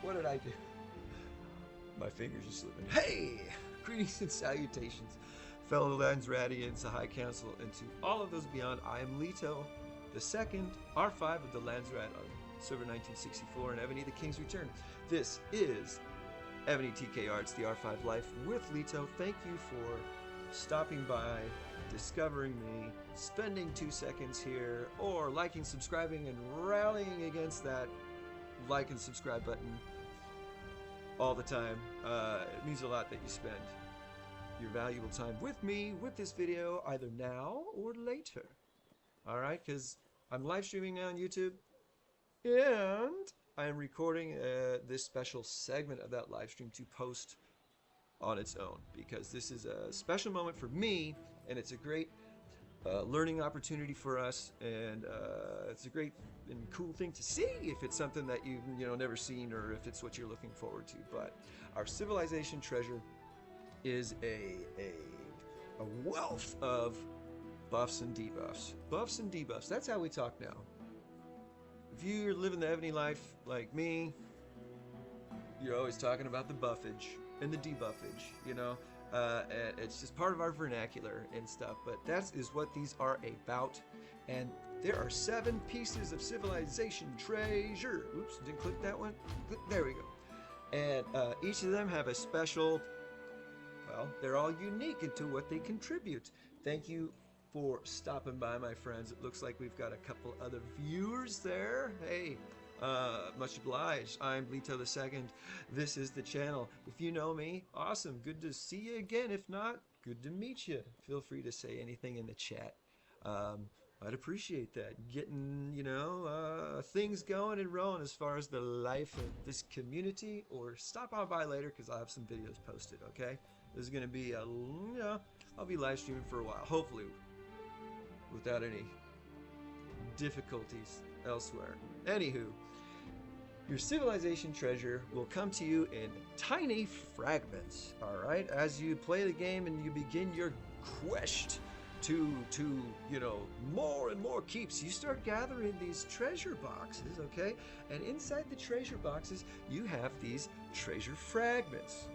What did I do? My fingers are slipping. Hey! Greetings and salutations, fellow Landsradians, the High Council, and to all of those beyond. I am Leto, the second R5 of the Landsrad on server 1964 and Ebony the King's Return. This is Ebony TKR, it's the R5 Life with Leto. Thank you for stopping by, discovering me, spending 2 seconds here, or liking, subscribing, and rallying against that like and subscribe button all the time. It means a lot that you spend your valuable time with me, with this video, either now or later. Alright, because I'm live streaming now on YouTube, and I am recording this special segment of that live stream to post on its own, because this is a special moment for me, and it's a great learning opportunity for us, and it's a great and cool thing to see if it's something that you've never seen, or if it's what you're looking forward to. But our civilization treasure is a wealth of buffs and debuffs. Buffs and debuffs, that's how we talk now. If you're living the Ebony life like me, you're always talking about the buffage and the debuffage, and it's just part of our vernacular and stuff, but that is what these are about. And there are 7 pieces of civilization treasure. Oops, didn't click that one. There we go. And each of them have a special, well, they're all unique into what they contribute. Thank you for stopping by, my friends. It looks like we've got a couple other viewers there. Hey, much obliged. I'm Leto the Second. This is the channel. If you know me, awesome. Good to see you again. If not, good to meet you. Feel free to say anything in the chat. I'd appreciate that. Getting, things going and rolling as far as the life of this community, or stop on by later because I'll have some videos posted, okay? This is going to be I'll be live streaming for a while, hopefully without any difficulties elsewhere. Anywho, your civilization treasure will come to you in tiny fragments, alright? As you play the game and you begin your quest to more and more keeps, you start gathering these treasure boxes, okay? And inside the treasure boxes, you have these treasure fragments,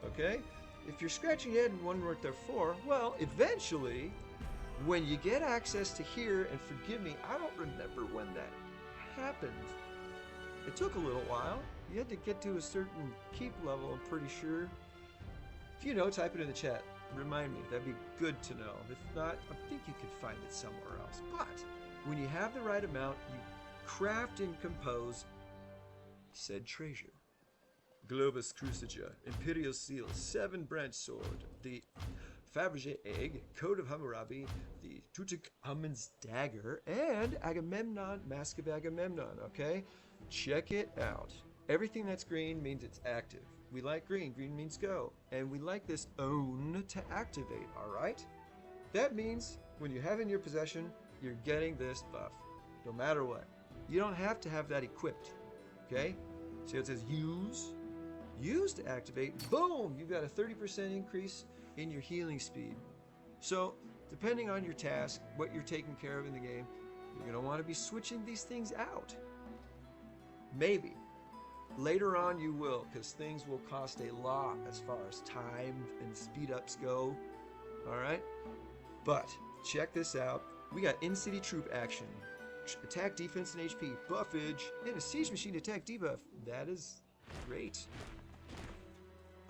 okay? If you're scratching your head and wondering what they're for, well, eventually, when you get access to here, and forgive me, I don't remember when that happened. It took a little while. You had to get to a certain keep level, I'm pretty sure. If you know, type it in the chat. Remind me, that'd be good to know. If not, I think you could find it somewhere else. But when you have the right amount, you craft and compose said treasure. Globus Cruciger, Imperial Seal, 7 Branch Sword, the Fabergé Egg, Code of Hammurabi, the Tutankhamun's Dagger, and Agamemnon, Mask of Agamemnon, okay? Check it out. Everything that's green means it's active. We like green. Green means go. And we like this own to activate, alright? That means when you have in your possession, you're getting this buff, no matter what. You don't have to have that equipped, okay? See how it says use? Use to activate, boom! You've got a 30% increase in your healing speed. So, depending on your task, what you're taking care of in the game, you're going to want to be switching these things out. Maybe. Later on you will, because things will cost a lot as far as time and speed ups go. Alright? But, check this out. We got in-city troop action, attack, defense, and HP, buffage, and a siege machine attack debuff. That is great.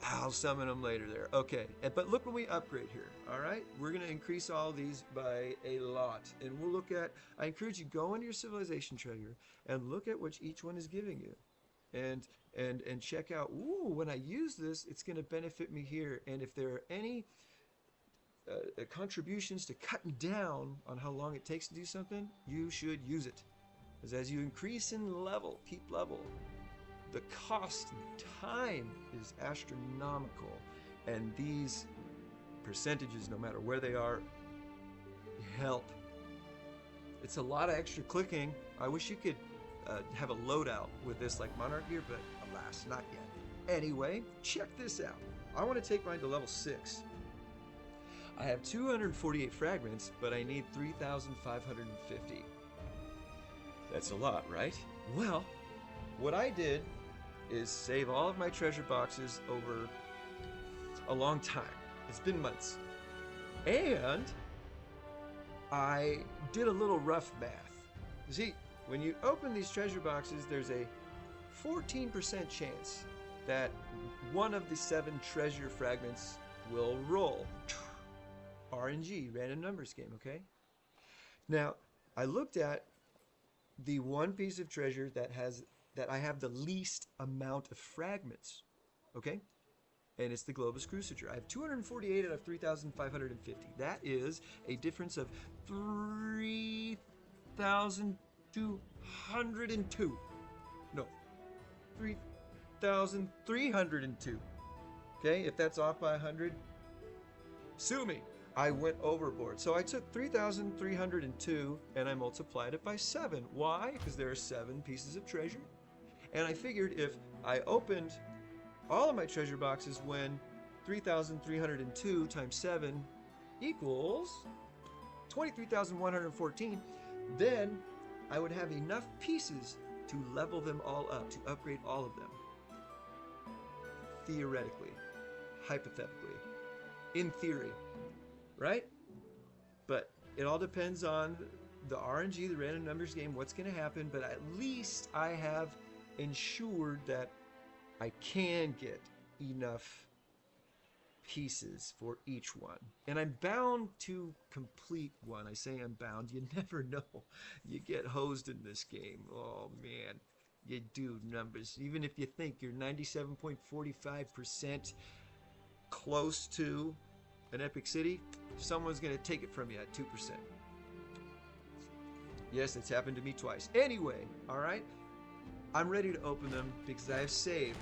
I'll summon them later there. Okay, but look when we upgrade here, alright? We're going to increase all these by a lot. And we'll look at, I encourage you, go into your civilization treasure and look at what each one is giving you. And check out, ooh, when I use this, it's going to benefit me here. And if there are any contributions to cutting down on how long it takes to do something, you should use it. Because as you increase in level, keep level, the cost and time is astronomical, and these percentages, no matter where they are, help. It's a lot of extra clicking. I wish you could have a loadout with this like Monarch gear, but alas, not yet. Anyway, check this out. I want to take mine to level 6. I have 248 fragments, but I need 3,550. That's a lot, right? Well, what I did is save all of my treasure boxes over a long time. It's been months. And I did a little rough math. You see, when you open these treasure boxes, there's a 14% chance that one of the 7 treasure fragments will roll. RNG, random numbers game, okay? Now, I looked at the one piece of treasure that I have the least amount of fragments, okay? And it's the Globus Cruciger. I have 248 out of 3,550. That is a difference of 3,202. No, 3,302. Okay, if that's off by 100, sue me. I went overboard. So I took 3,302 and I multiplied it by 7. Why? Because there are 7 pieces of treasure. And I figured if I opened all of my treasure boxes when 3,302 times 7 equals 23,114, then I would have enough pieces to level them all up, to upgrade all of them. Theoretically, hypothetically, in theory, right? But it all depends on the RNG, the random numbers game, what's going to happen, but at least I have ensured that I can get enough pieces for each one. And I'm bound to complete one. I say I'm bound. You never know. You get hosed in this game. Oh, man. You do numbers. Even if you think you're 97.45% close to an epic city, someone's going to take it from you at 2%. Yes, it's happened to me twice. Anyway, all right? I'm ready to open them because I've saved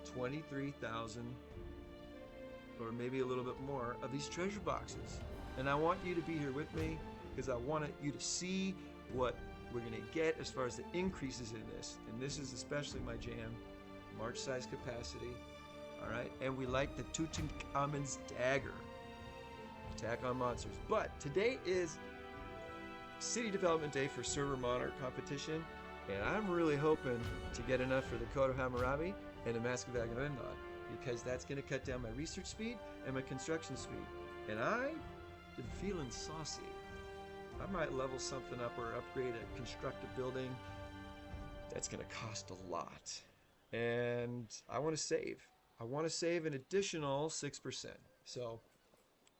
23,000 or maybe a little bit more of these treasure boxes. And I want you to be here with me because I want you to see what we're going to get as far as the increases in this. And this is especially my jam, March size capacity. All right, and we like the Tutankhamun's dagger. Attack on monsters. But today is City Development Day for Server Monarch competition. And I'm really hoping to get enough for the Code of Hammurabi and the Mask of Agamemnon, because that's going to cut down my research speed and my construction speed. And I've been feeling saucy. I might level something up or upgrade a construct a building. That's going to cost a lot. And I want to save. I want to save an additional 6%. So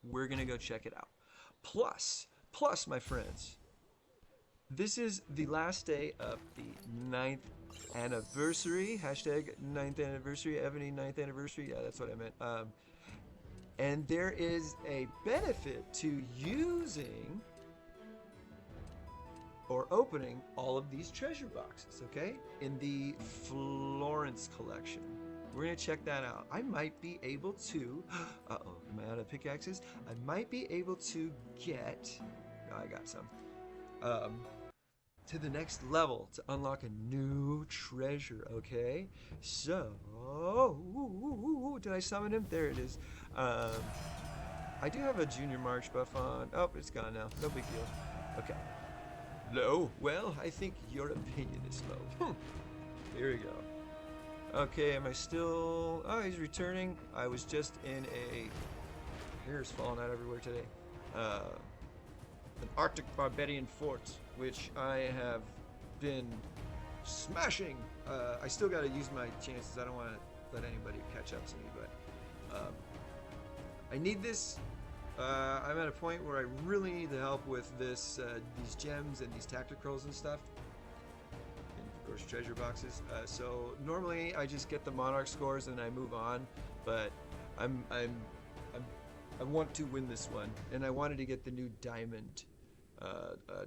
we're going to go check it out. Plus, my friends, this is the last day of the 9th anniversary. Hashtag 9th anniversary. Ebony 9th anniversary. Yeah, that's what I meant. And there is a benefit to using or opening all of these treasure boxes, okay? In the Florence collection. We're going to check that out. I might be able to... Uh-oh, am I out of pickaxes? I might be able to get... Oh, I got some. To the next level to unlock a new treasure, okay? So... did I summon him? There it is. I do have a Junior March buff on. Oh, it's gone now. No big deal. Okay. Low? Well, I think your opinion is low. Here we go. Okay, am I still... Oh, he's returning. I was just in a... Hair's falling out everywhere today. An Arctic Barbarian fort, which I have been smashing. I still got to use my chances. I don't want to let anybody catch up to me, but I need this. I'm at a point where I really need the help with this, these gems and these tacticals and stuff. And of course, treasure boxes. So normally I just get the Monarch scores and I move on, but I want to win this one, and I wanted to get the new diamond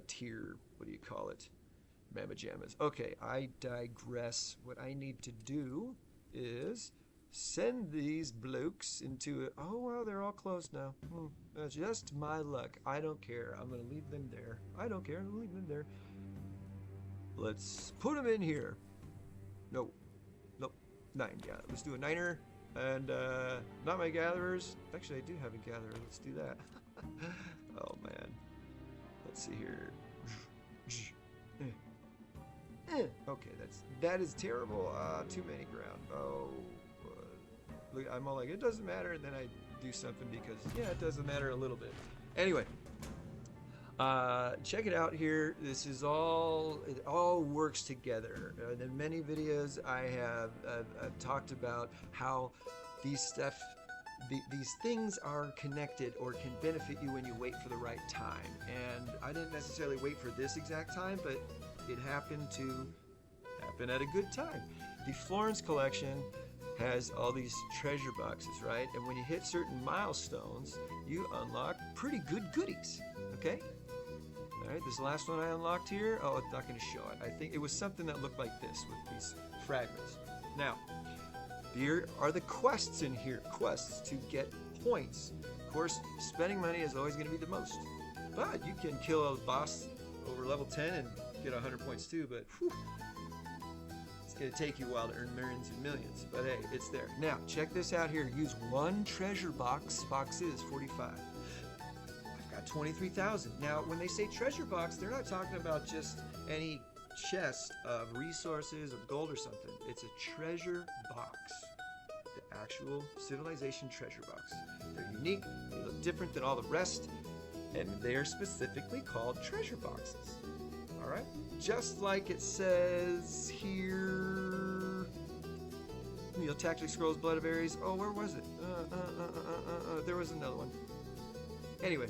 tier. What do you call it? Mamma Jammas. Okay, I digress. What I need to do is send these blokes into it. Oh, well, they're all closed now. That's just my luck. I don't care. I'm going to leave them there. I don't care. I'm going to leave them there. Let's put them in here. Nope. 9. Yeah, let's do a 9er. And not my gatherers. Actually, I do have a gatherer. Let's do that. Oh, man. Let's see here. Okay, that is terrible. Too many ground. Oh, look, I'm all like, it doesn't matter, and then I do something because, yeah, it doesn't matter a little bit. Anyway, check it out here. This is it all works together. In many videos I've talked about how these things are connected or can benefit you when you wait for the right time. And I didn't necessarily wait for this exact time, but it happened to happen at a good time. The Florence collection has all these treasure boxes, right? And when you hit certain milestones, you unlock pretty good goodies, okay? All right, this last one I unlocked here, oh, I'm not gonna show it. I think it was something that looked like this with these fragments. Now, here are the quests in here, quests to get points. Of course, spending money is always gonna be the most, but you can kill a boss over level 10 and get 100 points too, but whew, it's gonna take you a while to earn millions and millions, but hey, it's there. Now, check this out here. Use one treasure box. Box is 45. I've got 23,000. Now, when they say treasure box, they're not talking about just any chest of resources of gold or something. It's a treasure box. The actual civilization treasure box. They're unique, they look different than all the rest, and they're specifically called treasure boxes. All right, just like it says here, you know, Tactic Scrolls, Blood of Ares. Oh, where was it? There was another one. Anyway,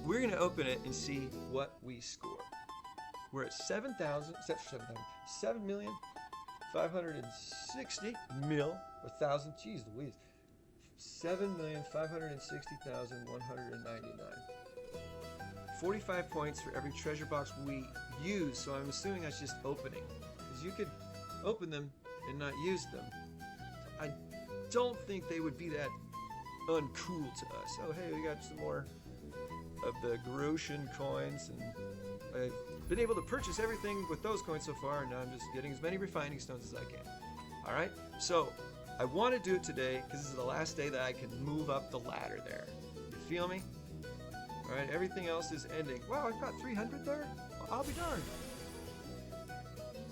we're gonna open it and see what we score. We're at 7,560,000 or 1,000. Geez Louise, 7,560,199. 45 points for every treasure box we use, so I'm assuming that's just opening, because you could open them and not use them. I don't think they would be that uncool to us. Oh hey, we got some more of the Groshan coins, and I've been able to purchase everything with those coins so far, and now I'm just getting as many refining stones as I can. Alright, so I want to do it today because this is the last day that I can move up the ladder there. You feel me? Alright, everything else is ending. Wow, I've got 300 there? I'll be darned.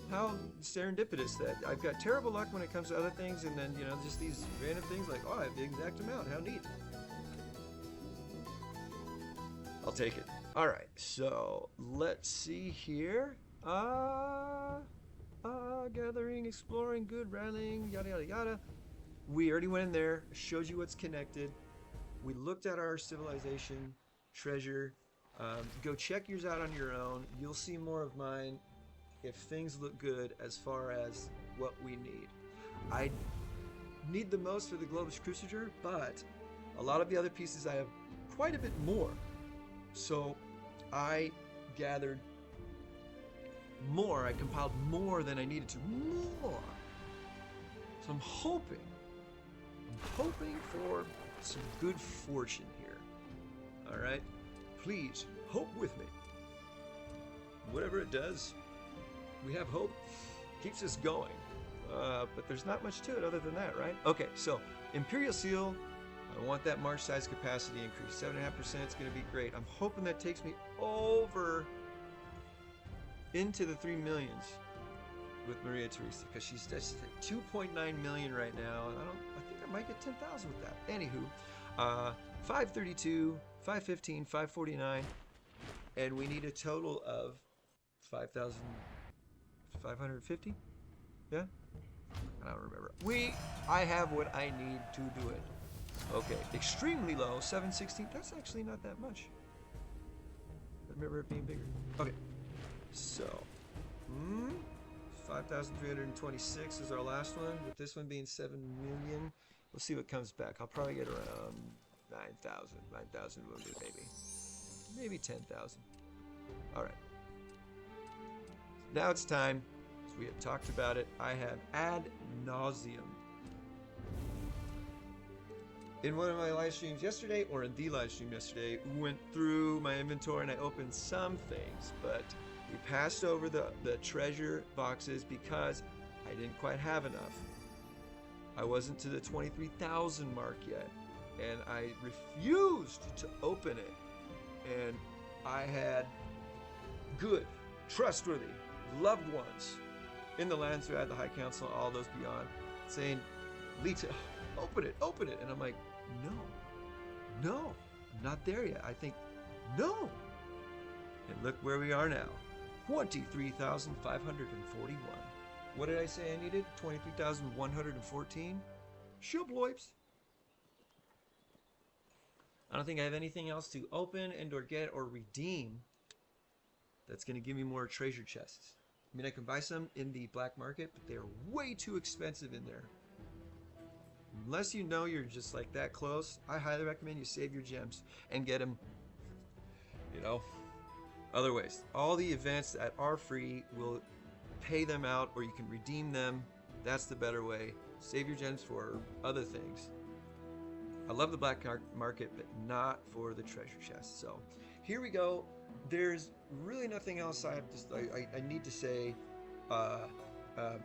How serendipitous that I've got terrible luck when it comes to other things, and then, you know, just these random things like, oh, I have the exact amount. How neat. I'll take it. Alright, so let's see here. Gathering, exploring, good, rallying, yada yada yada. We already went in there, showed you what's connected. We looked at our civilization treasure. Go check yours out on your own. You'll see more of mine if things look good as far as what we need. I need the most for the Globus Crusader, but a lot of the other pieces I have quite a bit more. So I gathered more, I compiled more than I needed to. More! So I'm hoping for some good fortune here. Alright? Please, hope with me. Whatever it does, we have hope. Keeps us going. But there's not much to it other than that, right? Okay, so Imperial Seal, I want that march size capacity increase. 7.5% is going to be great. I'm hoping that takes me over into the 3 millions with Maria Teresa, because she's just at 2.9 million right now, and I think I might get 10,000 with that. Anywho, 532, 515, 549, and we need a total of 5,550. Yeah, I don't remember. I have what I need to do it. Okay, extremely low, 716. That's actually not that much. I remember it being bigger. Okay, so 5,326 is our last one, with this one being 7 million. We'll see what comes back. I'll probably get around 9,000. 9,000 wounded, maybe 10,000. All right. Now it's time, as we have talked about it, I have ad nauseum. In one of my live streams yesterday, or in the live stream yesterday, we went through my inventory and I opened some things, but we passed over the treasure boxes because I didn't quite have enough. I wasn't to the 23,000 mark yet, and I refused to open it. And I had good trustworthy, loved ones in the Landsraad, the High Council, all those beyond, saying, Lita, open it. And I'm like, no, I'm not there yet. I think, no. And look where we are now, 23,541. What did I say I needed? 23,114? Shubloips. I don't think I have anything else to open and or get or redeem that's going to give me more treasure chests. I mean, I can buy some in the black market, but they're way too expensive in there. Unless you know you're just like that close, I highly recommend you save your gems and get them, you know, other ways. All the events that are free will pay them out, or you can redeem them. That's the better way. Save your gems for other things. I love the black market, but not for the treasure chest. So here we go. There's really nothing else I need to say.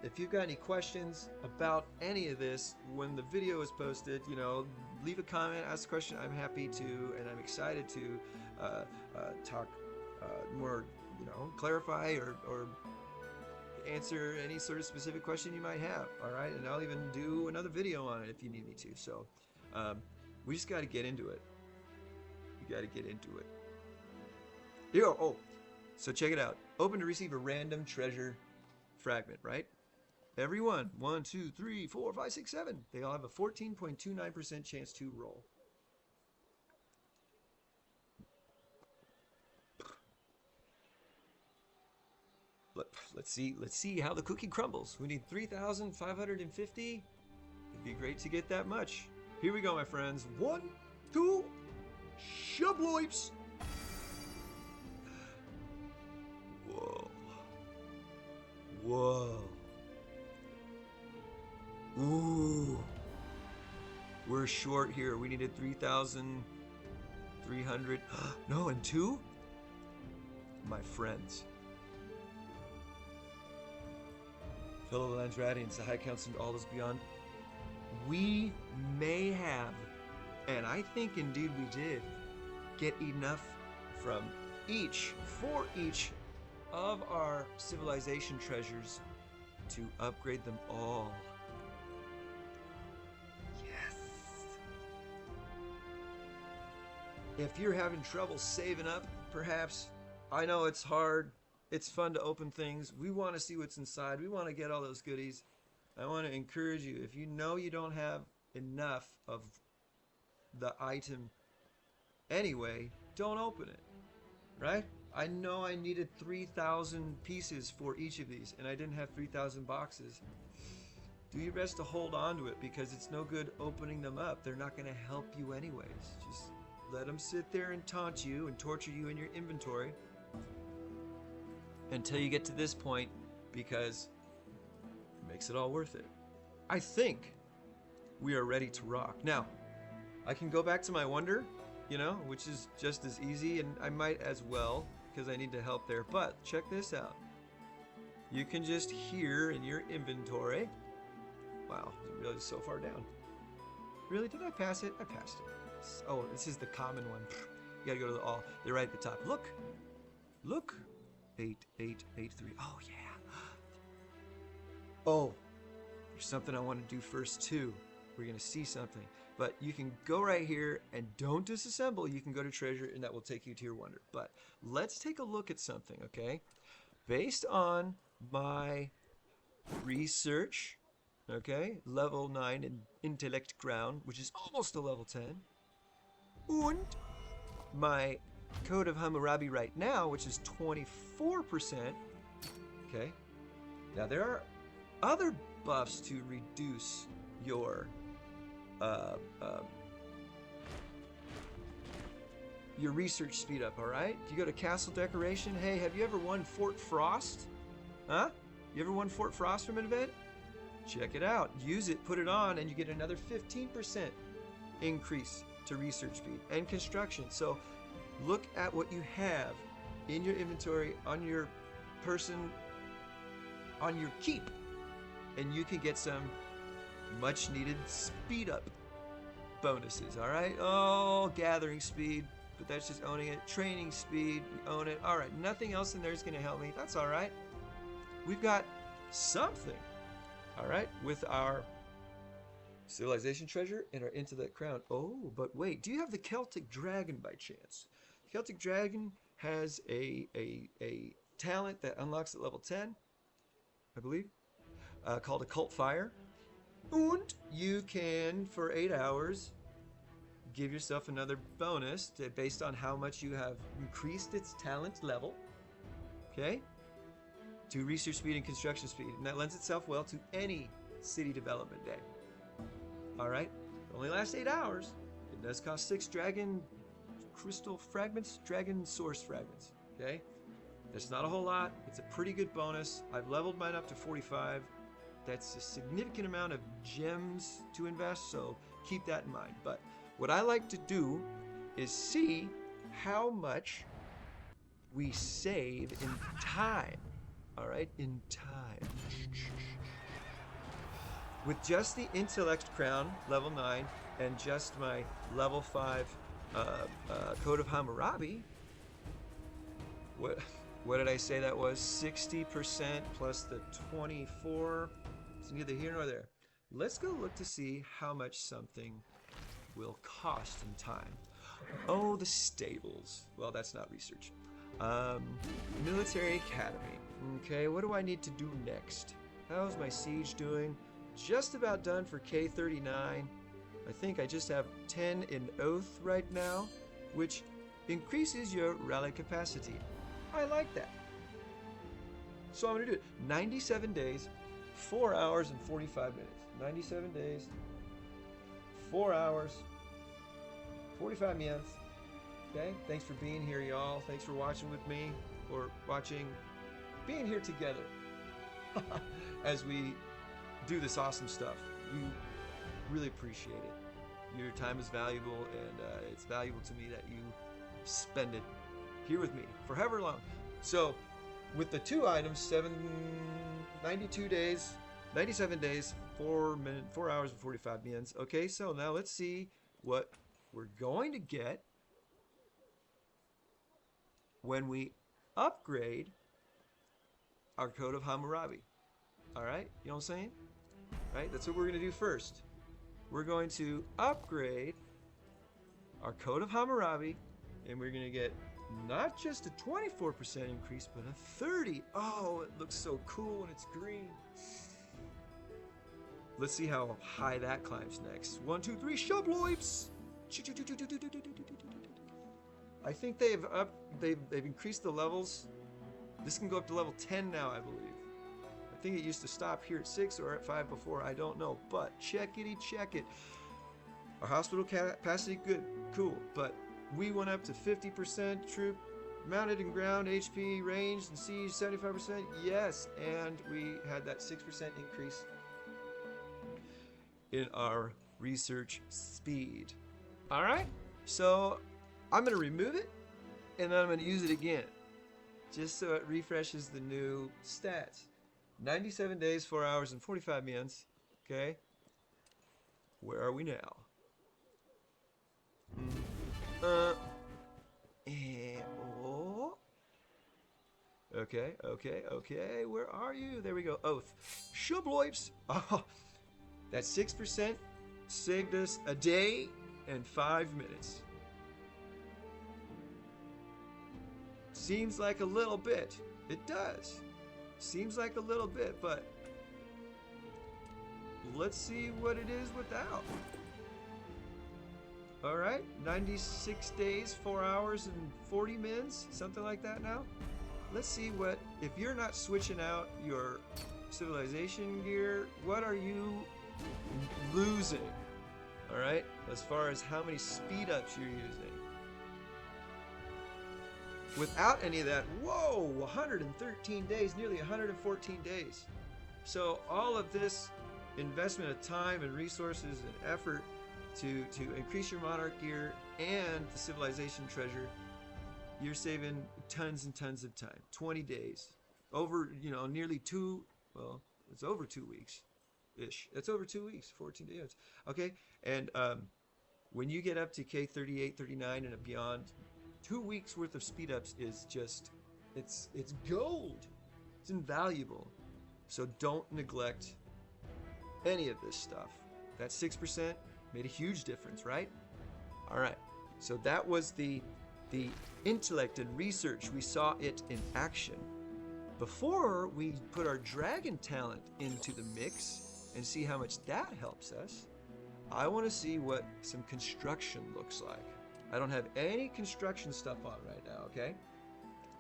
If you've got any questions about any of this, when the video is posted, you know, leave a comment, ask a question. I'm happy to, and I'm excited to talk more, you know, clarify or answer any sort of specific question you might have. All right, and I'll even do another video on it if you need me to. So we just got to get into it. You got to get into it. Here, oh, so check it out. Open to receive a random treasure fragment, right? Every one. 1, 2, 3, 4, 5, 6, 7. They all have a 14.29% chance to roll. Let's see how the cookie crumbles. We need 3,550. It'd be great to get that much. Here we go, my friends. 1, 2, shubloips. Whoa. Whoa. Ooh. We're short here. We needed 3,300. No, and 2? My friends. Fellow Landsradians, the High Council, and all those beyond. We may have, and I think indeed we did, get enough from for each of our civilization treasures to upgrade them all. Yes. If you're having trouble saving up, perhaps, I know it's hard. It's fun to open things. We want to see what's inside. We want to get all those goodies. I want to encourage you, if you know you don't have enough of the item anyway, don't open it, right? I know I needed 3,000 pieces for each of these, and I didn't have 3,000 boxes. Do your best to hold on to it, because it's no good opening them up. They're not going to help you anyways. Just let them sit there and taunt you and torture you in your inventory until you get to this point, because it makes it all worth it. I think we are ready to rock. Now, I can go back to my wonder, you know, which is just as easy, and I might as well, because I need to help there. But check this out. You can just hear in your inventory. Wow, it's really so far down. Really, did I pass it? I passed it. Oh, this is the common one. You gotta go to the all. They're right at the top. Look, look. 8883. Oh yeah. Oh, there's something I want to do first too. We're gonna see something, but you can go right here and don't disassemble. You can go to treasure, and that will take you to your wonder. But let's take a look at something, okay? Based on my research, okay, level 9 in intellect ground, which is almost a level 10, and my Code of Hammurabi right now, which is 24%. Okay. Now there are other buffs to reduce your research speed up. All right. You go to Castle Decoration. Hey, have you ever won Fort Frost? Huh? You ever won Fort Frost from an event? Check it out. Use it. Put it on, and you get another 15% increase to research speed and construction. So look at what you have in your inventory, on your person, on your keep, and you can get some much needed speed up bonuses. All right. Oh, gathering speed. but that's just owning it. Training speed, you own it. All right, nothing else in there is going to help me. That's all right. We've got something, all right, with our civilization treasure and our intellect crown. Oh, but wait, do you have the Celtic dragon by chance? Celtic dragon has a talent that unlocks at level 10, I believe, called Occult Fire. And you can, for 8 hours, give yourself another bonus based on how much you have increased its talent level. Okay? To research speed and construction speed. And that lends itself well to any city development day. Alright? It only lasts 8 hours. It does cost 6 dragon crystal fragments, dragon source fragments. Okay? That's not a whole lot. It's a pretty good bonus. I've leveled mine up to 45. That's a significant amount of gems to invest, so keep that in mind. But what I like to do is see how much we save in time. All right, in time. With just the intellect crown, level 9, and just my level 5 Code of Hammurabi, what did I say that was? 60% plus the 24. It's neither here nor there. Let's go look to see how much something will cost in time. Oh, the stables. Well, that's not research. Military academy. Okay, what do I need to do next? How's my siege doing? Just about done for K39. I think I just have 10 in oath right now, which increases your rally capacity. I like that. So I'm gonna do it. 97 days, 4 hours and 45 minutes. 97 days, 4 hours, 45 minutes. Okay, thanks for being here, y'all. Thanks for watching with me, or being here together as we do this awesome stuff. We really appreciate it. Your time is valuable, and it's valuable to me that you spend it here with me for however long. So with the 2 items, 92 days, 97 days, 4 hours and 45 minutes. Okay, so now let's see what we're going to get when we upgrade our Code of Hammurabi. All right, you know what I'm saying? All right, that's what we're going to do first. We're going to upgrade our Code of Hammurabi, and we're going to get not just a 24% increase, but a 30. Oh, it looks so cool when it's green. Let's see how high that climbs next. 1, 2, 3, Shubloips! I think they've increased the levels. This can go up to level 10 now, I believe. I think it used to stop here at 6 or at 5 before, I don't know. But check it. Our hospital capacity, good, cool. But we went up to 50% troop, mounted and ground, HP, ranged, and siege, 75%. Yes, and we had that 6% increase in our research speed. All right, so I'm going to remove it, and then I'm going to use it again, just so it refreshes the new stats. 97 days, 4 hours, and 45 minutes. Okay, where are we now? Okay, where are you? There we go. Oath. Shubloips. Oh, that 6% saved us a day and 5 minutes. Seems like a little bit. It does. Seems like a little bit, but let's see what it is without. All right, 96 days, 4 hours, and 40 minutes, something like that now. Let's see what, if you're not switching out your civilization gear, what are you losing? All right, as far as how many speed ups you're using. Without any of that, whoa, 113 days, nearly 114 days. So all of this investment of time and resources and effort to increase your monarch gear and the civilization treasure, you're saving tons and tons of time. 20 days, over, nearly it's over 2 weeks ish. It's over 2 weeks, 14 days. Okay, and When you get up to K38, 39, and beyond, 2 weeks worth of speed ups is just, it's gold. It's invaluable. So don't neglect any of this stuff. That 6% made a huge difference, right? All right. So that was the intellect and research. We saw it in action. Before we put our dragon talent into the mix and see how much that helps us, I want to see what some construction looks like. I don't have any construction stuff on right now, okay?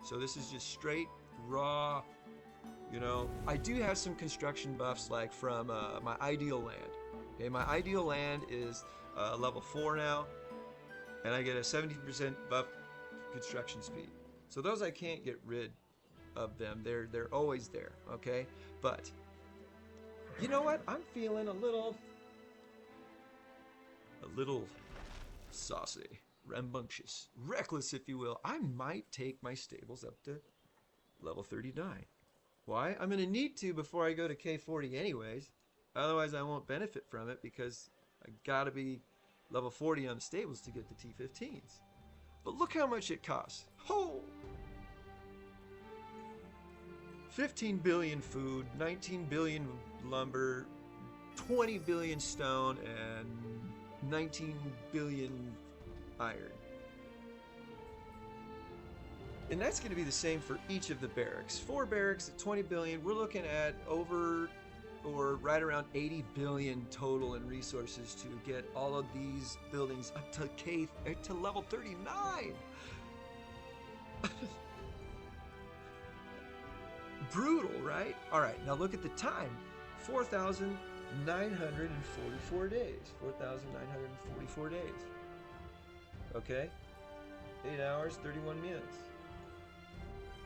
So this is just straight, raw, you know. I do have some construction buffs, like from my ideal land. Okay, my ideal land is level 4 now, and I get a 70% buff construction speed. So those I can't get rid of them. They're always there, okay? But you know what? I'm feeling a little saucy, rambunctious, reckless, if you will. I might take my stables up to level 39. Why? I'm gonna need to before I go to K40 anyways. Otherwise I won't benefit from it, because I gotta be level 40 on the stables to get the T15s. But look how much it costs. Oh! 15 billion food, 19 billion lumber, 20 billion stone, and 19 billion iron. And that's going to be the same for each of the barracks. 4 barracks at 20 billion. We're looking at over or right around 80 billion total in resources to get all of these buildings up to level 39. Brutal, right? All right, now look at the time. 4,944 days. 4,944 days. Okay? 8 hours, 31 minutes.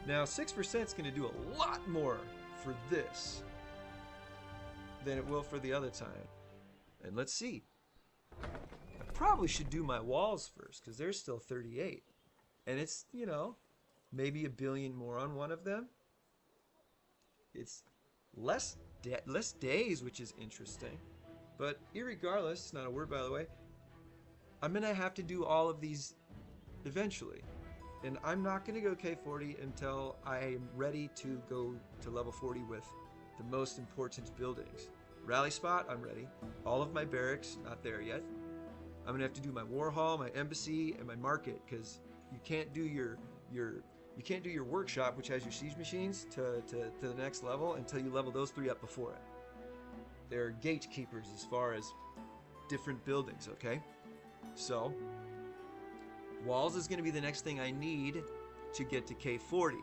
Now, 6% is going to do a lot more for this than it will for the other time. And let's see. I probably should do my walls first, because they're still 38. And it's, you know, maybe a billion more on one of them. It's less days, which is interesting. But irregardless, it's not a word, by the way, I'm going to have to do all of these eventually. And I'm not going to go K40 until I am ready to go to level 40 with the most important buildings. Rally spot, I'm ready. All of my barracks, not there yet. I'm going to have to do my war hall, my embassy, and my market, because you can't do your workshop, which has your siege machines, to the next level until you level those 3 up before it. They're gatekeepers as far as different buildings, okay? So, walls is going to be the next thing I need to get to K40.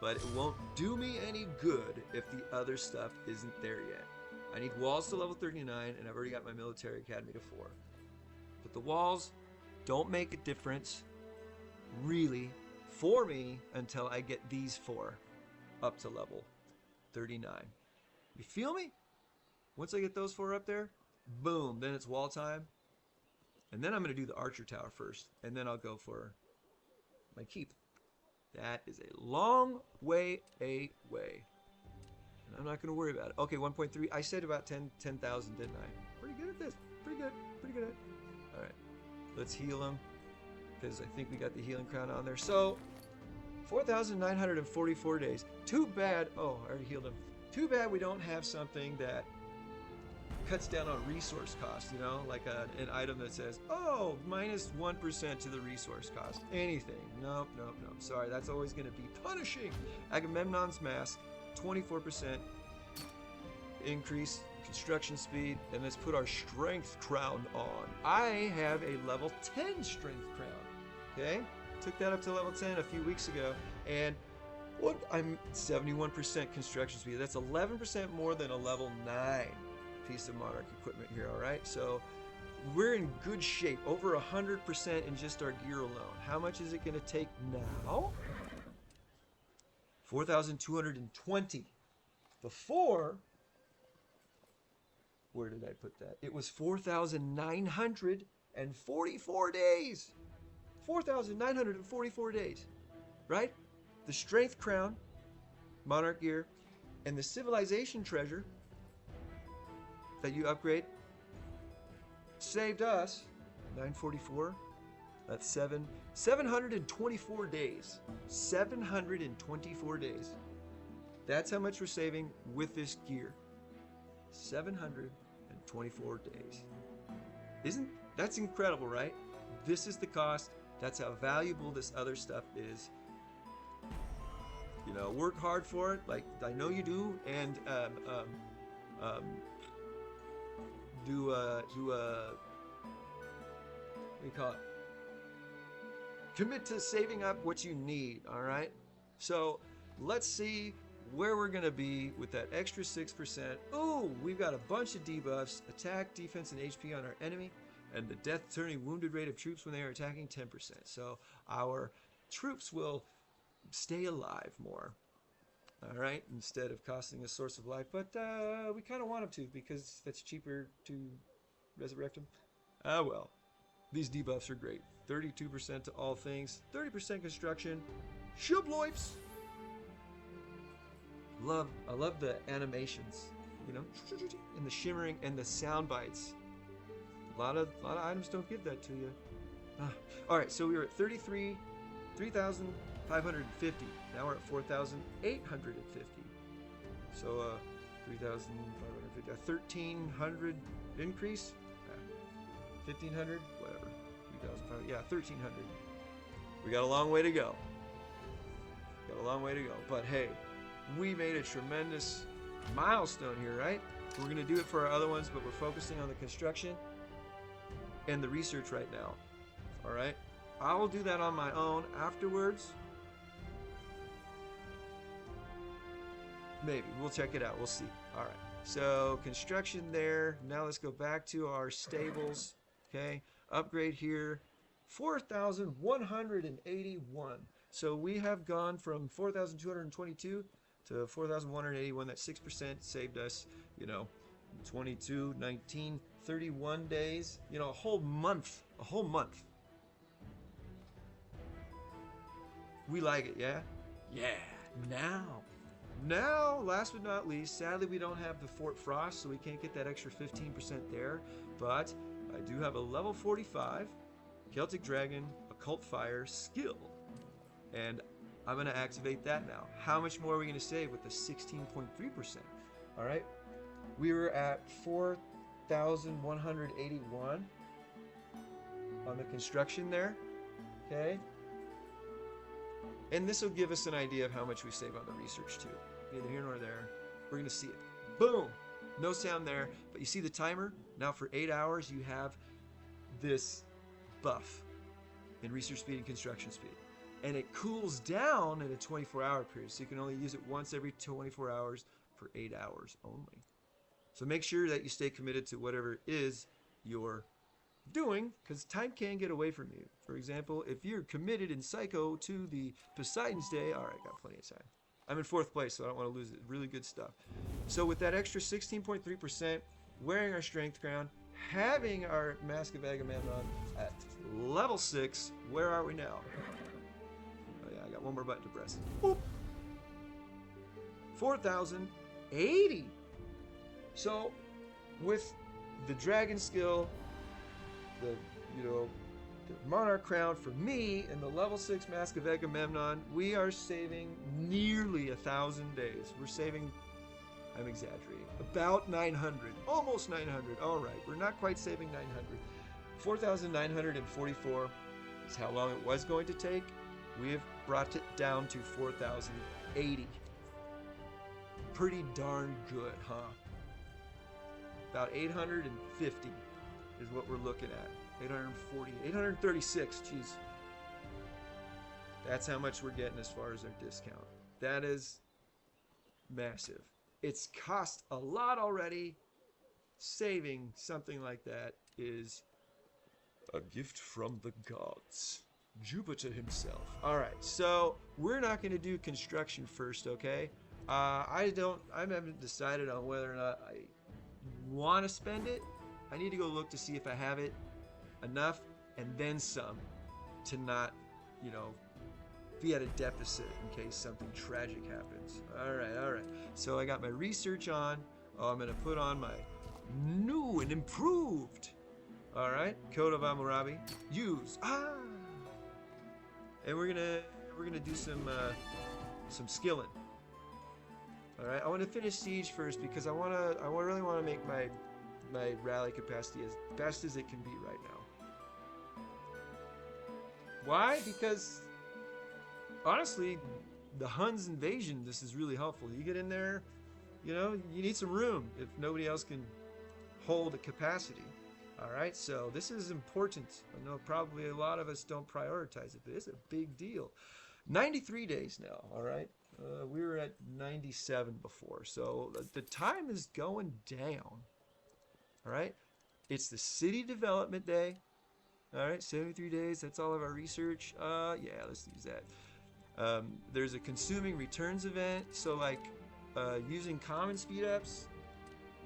But it won't do me any good if the other stuff isn't there yet. I need walls to level 39, and I've already got my military academy to 4. But the walls don't make a difference, really, for me until I get these 4 up to level 39. You feel me? Once I get those 4 up there, boom, then it's wall time. And then I'm going to do the archer tower first, and then I'll go for my keep. That is a long way away. And I'm not going to worry about it. Okay, 1.3. I said about 10,000, didn't I? Pretty good at this. Pretty good at it. All right, let's heal them, because I think we got the healing crown on there. So, 4,944 days. Too bad. Oh, I already healed them. Too bad we don't have something that cuts down on resource cost, you know, like an item that says, oh, minus 1% to the resource cost. Anything. Nope. Sorry, that's always going to be punishing. Agamemnon's mask, 24% increase construction speed, and let's put our strength crown on. I have a level 10 strength crown. Okay, took that up to level 10 a few weeks ago, and what? I'm 71% construction speed. That's 11% more than a level 9 piece of monarch equipment here. All right, so we're in good shape, over 100% in just our gear alone. How much is it going to take now? 4,220. Before, where did I put that? It was 4,944 days. 4,944 days, right? The strength crown, monarch gear, and the civilization treasure that you upgrade saved us 944. That's 724 days. 724 days. That's how much we're saving with this gear. 724 days. That's incredible, right? This is the cost. That's how valuable this other stuff is. You know, work hard for it, like I know you do, and what do you call it? Commit to saving up what you need, all right? So let's see where we're gonna be with that extra 6%. Ooh, we've got a bunch of debuffs: attack, defense, and HP on our enemy, and the death turning wounded rate of troops when they are attacking 10%. So our troops will stay alive more, all right, instead of costing a source of life. But we kind of want them to, because that's cheaper to resurrect them. Ah, well, these debuffs are great. 32% to all things, 30% construction, shubloips. I love the animations, you know, and the shimmering and the sound bites. A lot of items don't give that to you. All right, so we were at 3,550. Now we're at 4,850. So 3,550, a 1,300 increase. 1,500, whatever. 3,500, yeah, 1,300. We got a long way to go. But hey, we made a tremendous milestone here, right? We're gonna do it for our other ones, but we're focusing on the construction and the research right now. All right, I will do that on my own afterwards. Maybe we'll check it out. We'll see. All right, so construction there. Now let's go back to our stables. Okay, upgrade here, 4,181. So we have gone from 4,222 to 4,181. That 6% saved us, you know, 22, 19, 31 days. You know, a whole month. We like it, yeah? Yeah. Now, last but not least, sadly we don't have the Fort Frost, so we can't get that extra 15% there. But I do have a level 45 Celtic Dragon Occult Fire skill, and I'm going to activate that now. How much more are we going to save with the 16.3%? All right, we were at 4,181 on the construction there. Okay, and this will give us an idea of how much we save on the research too. Neither here nor there. We're going to see it. Boom! No sound there, but you see the timer? Now for 8 hours you have this buff in research speed and construction speed. And it cools down in a 24-hour period, so you can only use it once every 24 hours for 8 hours only. So make sure that you stay committed to whatever it is you're doing, because time can get away from you. For example, if you're committed in Psycho to the Poseidon's Day, all right, got plenty of time. I'm in 4th place, so I don't want to lose it. Really good stuff. So with that extra 16.3%, wearing our Strength Crown, having our Mask of Agamemnon at level 6, where are we now? Oh yeah, I got one more button to press. Boop. 4,080. So with the Dragon skill, the Monarch Crown for me, and the level 6 Mask of Agamemnon, we are saving nearly 1,000 days. We're saving, I'm exaggerating, about 900, almost 900. All right, we're not quite saving 900. 4,944 is how long it was going to take. We have brought it down to 4,080. Pretty darn good, huh? About 850 is what we're looking at. 840, 836, geez. That's how much we're getting as far as our discount. That is massive. It's cost a lot already. Saving something like that is a gift from the gods. Jupiter himself. All right, so we're not going to do construction first, okay? I haven't decided on whether or not I want to spend it. I need to go look to see if I have it enough and then some to not, be at a deficit in case something tragic happens. All right. So I got my research on. I'm going to put on my new and improved All right, Code of Hammurabi. Use. Ah. And we're gonna do some skilling. All right, I want to finish siege first because I really want to make my rally capacity as best as it can be right now. Why? Because honestly, the Huns invasion, this is really helpful. You get in there, you know, you need some room if nobody else can hold a capacity. All right, so this is important. I know probably a lot of us don't prioritize it, but it's a big deal. 93 days now, all right? We were at 97 before, so the time is going down, all right? It's the city development day, all right? 73 days, that's all of our research. Yeah, let's use that. There's a consuming returns event, so like using common speed ups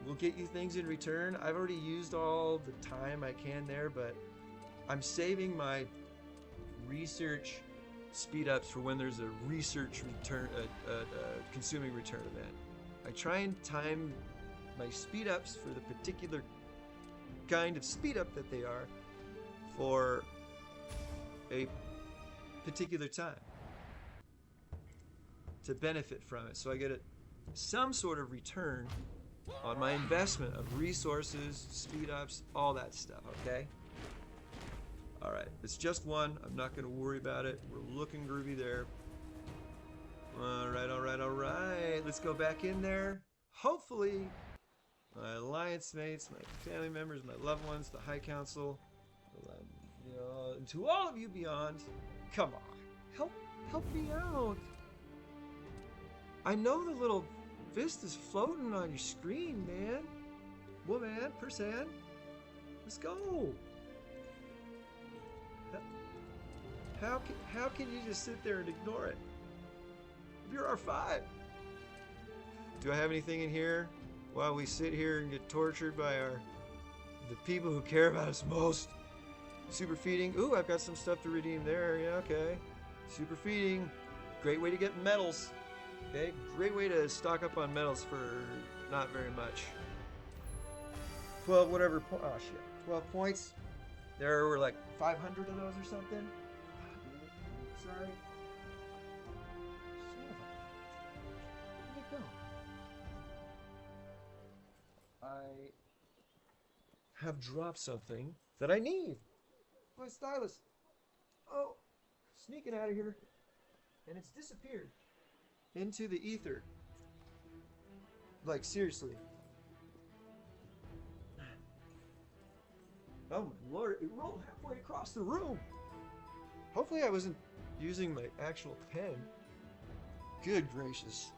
will get you things in return. I've already used all the time I can there, but I'm saving my research speed ups for when there's a research return, consuming return event. I try and time my speed ups for the particular kind of speed up that they are for a particular time to benefit from it. So I get some sort of return on my investment of resources, speed ups, all that stuff, okay? All right, it's just one. I'm not going to worry about it. We're looking groovy there. All right, all right, all right. Let's go back in there. Hopefully, my alliance mates, my family members, my loved ones, the High Council, you know, and to all of you beyond, come on, help me out. I know the little vistas floating on your screen, man. Woman, person. Let's go. How can you just sit there and ignore it? If you're R5. Do I have anything in here while we sit here and get tortured by the people who care about us most? Super feeding. Ooh, I've got some stuff to redeem there. Yeah, okay. Super feeding. Great way to get medals. Okay, great way to stock up on medals for not very much. 12 whatever. Oh shit. 12 points. There were like 500 of those or something. Sorry. Where'd it go? I have dropped something that I need. My stylus. Oh, sneaking out of here. And it's disappeared into the ether. Like, seriously. Oh my lord, it rolled halfway across the room. Hopefully I wasn't using my actual pen. Good gracious.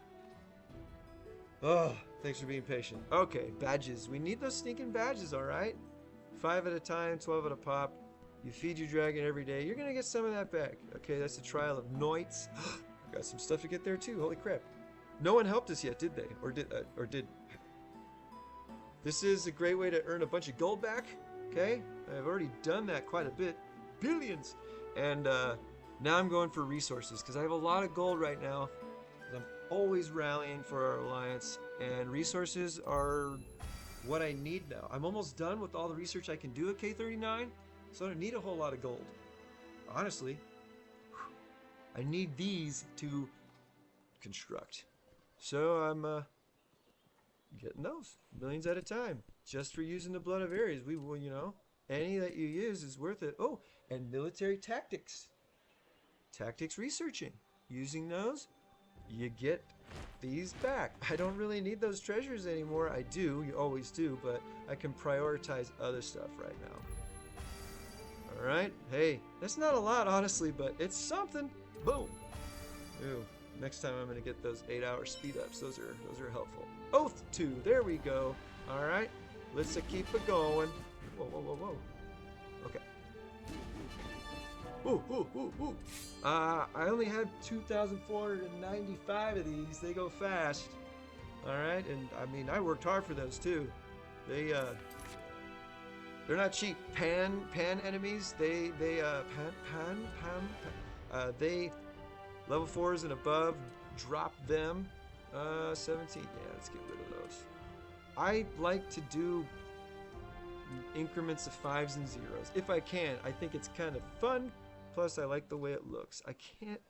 Oh, thanks for being patient. Okay, badges. We need those stinking badges, alright? 5 at a time, 12 at a pop. You feed your dragon every day. You're gonna get some of that back. Okay, that's the trial of Noits. Got some stuff to get there too. Holy crap. No one helped us yet, did they? Or did... This is a great way to earn a bunch of gold back. Okay? I've already done that quite a bit. Billions! And now I'm going for resources because I have a lot of gold right now. I'm always rallying for our alliance. And resources are what I need now. I'm almost done with all the research I can do at K39. So I don't need a whole lot of gold. Honestly. I need these to construct. So I'm getting those. Millions at a time. Just for using the blood of Ares. We will, you know, any that you use is worth it. Oh, and military tactics. Tactics researching. Using those, you get these back. I don't really need those treasures anymore. I do, you always do, but I can prioritize other stuff right now. Alright, hey, that's not a lot honestly, but it's something. Boom. Ooh, next time I'm gonna get those 8-hour speed ups. Those are helpful. Oath 2, there we go. Alright, let's keep it going. Whoa, whoa, whoa, whoa. Okay. Ooh, ooh, ooh, ooh. I only had 2,495 of these. They go fast. Alright, and I mean, I worked hard for those too. They're not cheap. Pan enemies, they level 4s and above, drop them. 17, yeah, let's get rid of those. I like to do increments of 5s and 0s. If I can. I think it's kind of fun. Plus, I like the way it looks. I can't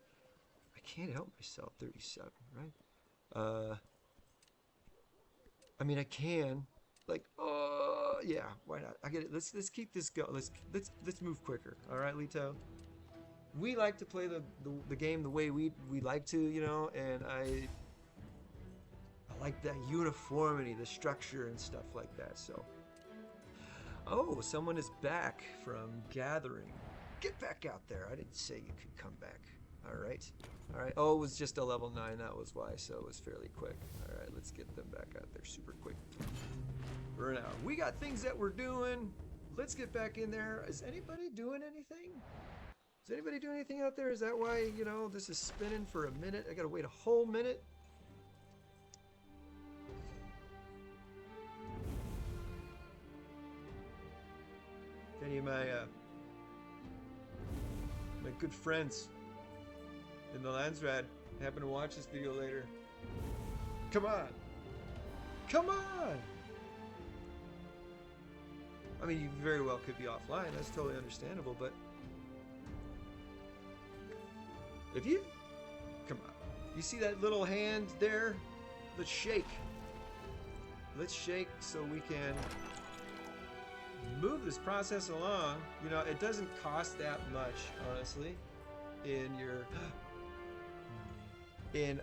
help myself. 37, right? I mean, I can. Like, oh yeah, why not? I get it. Let's keep this go. Let's move quicker. All right, Lito. We like to play the game the way we like to, you know, and I like that uniformity, the structure and stuff like that. So, oh, someone is back from gathering. Get back out there. I didn't say you could come back. All right. All right. Oh, it was just a level 9. That was why. So it was fairly quick. All right. Let's get them back out there super quick. Burn out. We got things that we're doing. Let's get back in there. Is anybody doing anything? Is anybody doing anything out there? Is that why, you know, this is spinning for a minute? I got to wait a whole minute. If any of my good friends in the Landsrad happen to watch this video later, come on. Come on! I mean, you very well could be offline. That's totally understandable, but if you... Come on. You see that little hand there? Let's shake. Let's shake so we can move this process along. You know, it doesn't cost that much, honestly, in your... in,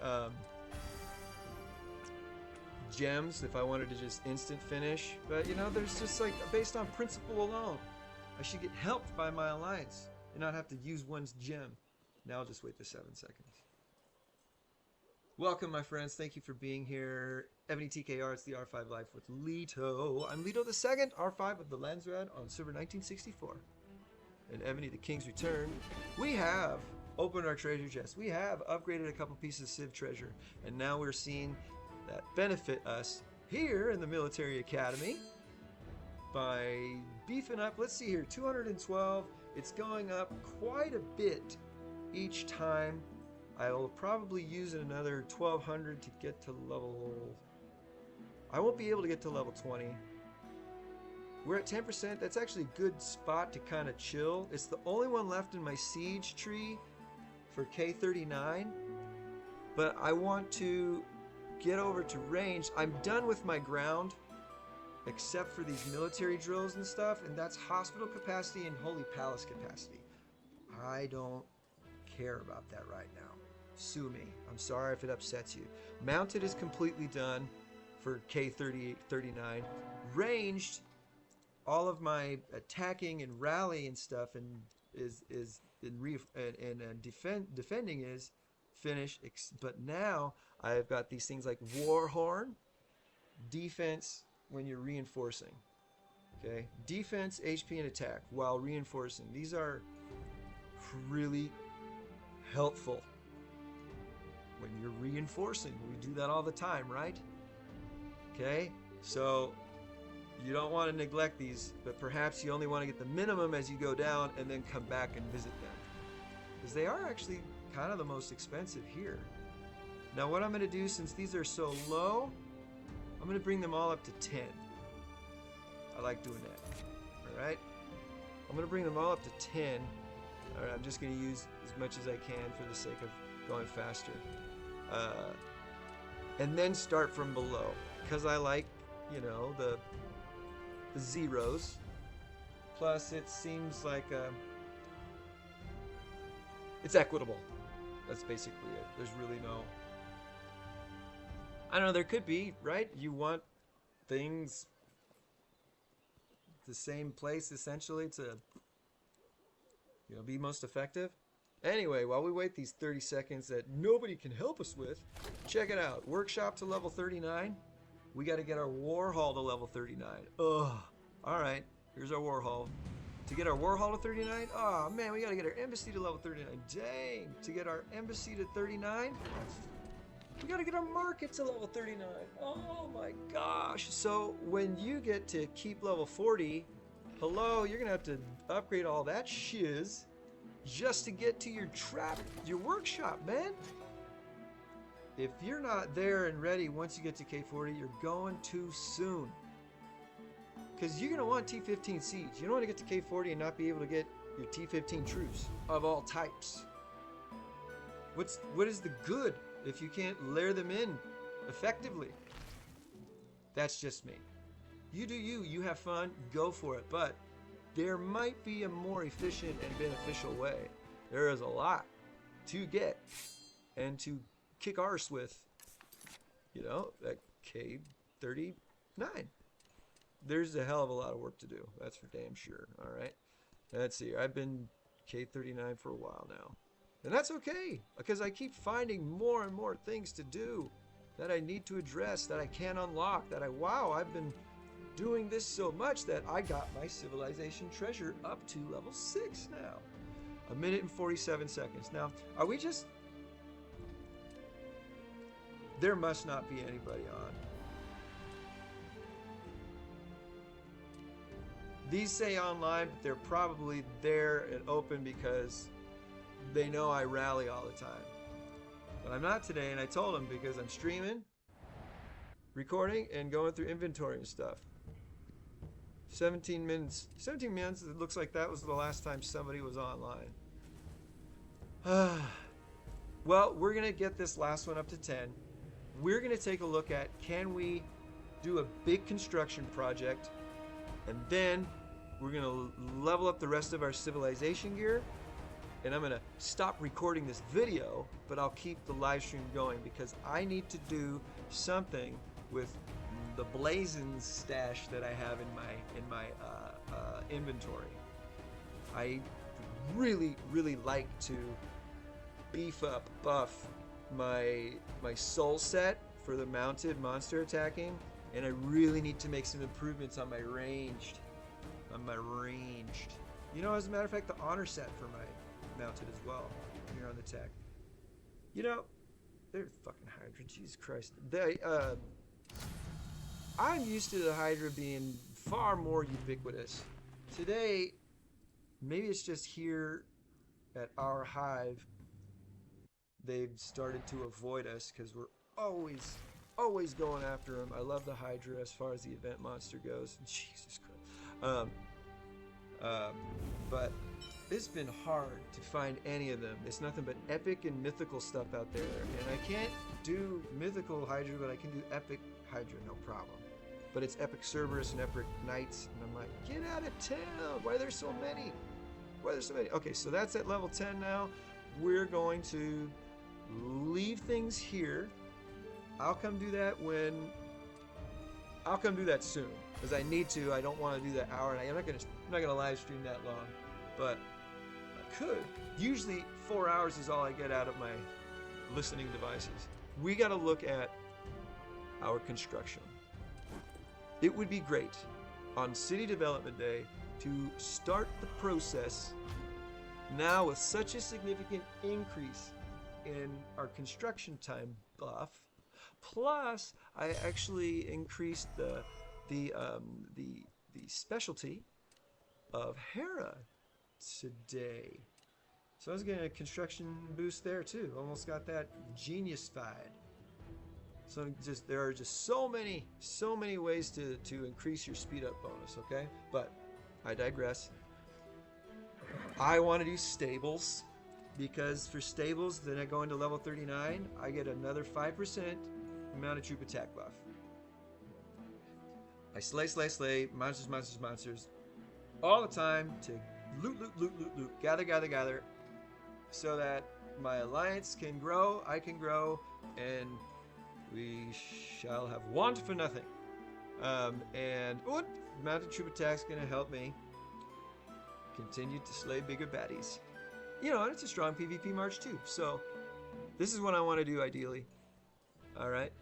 gems if I wanted to just instant finish, but you know, there's just like based on principle alone, I should get helped by my alliance and not have to use one's gem. Now I'll just wait the 7 seconds. Welcome, my friends. Thank you for being here. Ebony TKR, it's the R5 Life with Leto. I'm Leto the Second, R5 of the Landsrad on server 1964. And Ebony the King's Return. We have opened our treasure chest. We have upgraded a couple pieces of Civ treasure, and now we're seeing that benefit us here in the military academy by beefing up. Let's see here, 212. It's going up quite a bit each time. I will probably use another 1200 to get to level... I won't be able to get to level 20. We're at 10%. That's actually a good spot to kind of chill. It's the only one left in my siege tree for K39, but I want to get over to range. I'm done with my ground, except for these military drills and stuff, and that's hospital capacity and Holy Palace capacity. I don't care about that right now. Sue me. I'm sorry if it upsets you. Mounted is completely done for K38, 39. Ranged, all of my attacking and rally and stuff defending is finished, but now I've got these things like Warhorn, defense when you're reinforcing. Okay, defense, HP, and attack while reinforcing. These are really helpful when you're reinforcing. We do that all the time, right? Okay, so you don't want to neglect these, but perhaps you only want to get the minimum as you go down and then come back and visit them, because they are actually kind of the most expensive here. Now what I'm going to do, since these are so low, I'm going to bring them all up to 10. I like doing that. Alright? I'm going to bring them all up to 10. Alright, I'm just going to use as much as I can for the sake of going faster. And then start from below, because I like, you know, the zeros. Plus it seems like it's equitable. That's basically it. There's really no... I don't know, there could be, right? You want things the same place, essentially, to, you know, be most effective. Anyway, while we wait these 30 seconds that nobody can help us with, check it out. Workshop to level 39. We got to get our war hall to level 39. Ugh. Alright, here's our war hall. To get our war hall to 39, oh man, we got to get our embassy to level 39. Dang, to get our embassy to 39, we got to get our market to level 39. Oh my gosh. So when you get to keep level 40, hello, you're going to have to upgrade all that shiz just to get to your workshop, man. If you're not there and ready once you get to K40, you're going too soon. Because you're going to want T-15 seeds. You don't want to get to K-40 and not be able to get your T-15 troops of all types. What is the good if you can't layer them in effectively? That's just me. You do you. You have fun. Go for it. But there might be a more efficient and beneficial way. There is a lot to get and to kick arse with, you know, that K-39. There's a hell of a lot of work to do. That's for damn sure. All right. Let's see. I've been K-39 for a while now. And that's okay, because I keep finding more and more things to do that I need to address, that I can unlock, I've been doing this so much that I got my civilization treasure up to level 6 now. 1 minute and 47 seconds. Now, are we just... There must not be anybody on. These say online, but they're probably there and open because they know I rally all the time. But I'm not today, and I told them because I'm streaming, recording, and going through inventory and stuff. 17 minutes. 17 minutes, it looks like that was the last time somebody was online. Well, we're going to get this last one up to 10. We're going to take a look at, can we do a big construction project, and then we're going to level up the rest of our civilization gear. And I'm going to stop recording this video, but I'll keep the live stream going because I need to do something with the blazing stash that I have in my inventory. I really like to buff my soul set for the mounted monster attacking, and I really need to make some improvements on my ranged. You know, as a matter of fact, the honor set for my mounted as well here on the tech. You know, they're fucking Hydra, Jesus Christ. I'm used to the Hydra being far more ubiquitous. Today, maybe it's just here at our hive, they've started to avoid us because we're always going after them. I love the Hydra as far as the event monster goes. Jesus Christ. But it's been hard to find any of them. It's nothing but epic and mythical stuff out there. And I can't do mythical Hydra, but I can do epic Hydra, no problem. But it's epic Cerberus and epic Knights. And I'm like, get out of town. Why are there so many? Okay, so that's at level 10 now. We're going to leave things here. I'll come do that soon. Because I need to. I don't want to do that hour. And I'm not gonna live stream that long. But I could. Usually 4 hours is all I get out of my listening devices. We got to look at our construction. It would be great on City Development Day to start the process now with such a significant increase in our construction time buff. Plus, I actually increased the specialty of Hera today. So I was getting a construction boost there too. Almost got that genius-fied. So there are just so many ways to increase your speed up bonus, okay? But I digress. I want to do stables because for stables, then I go into level 39, I get another 5% mounted troop attack buff. I slay, monsters, all the time to loot, gather, so that my alliance can grow, I can grow, and we shall have want for nothing. And mounted troop attack's gonna help me continue to slay bigger baddies. You know, and it's a strong PvP march too. So this is what I want to do ideally. All right,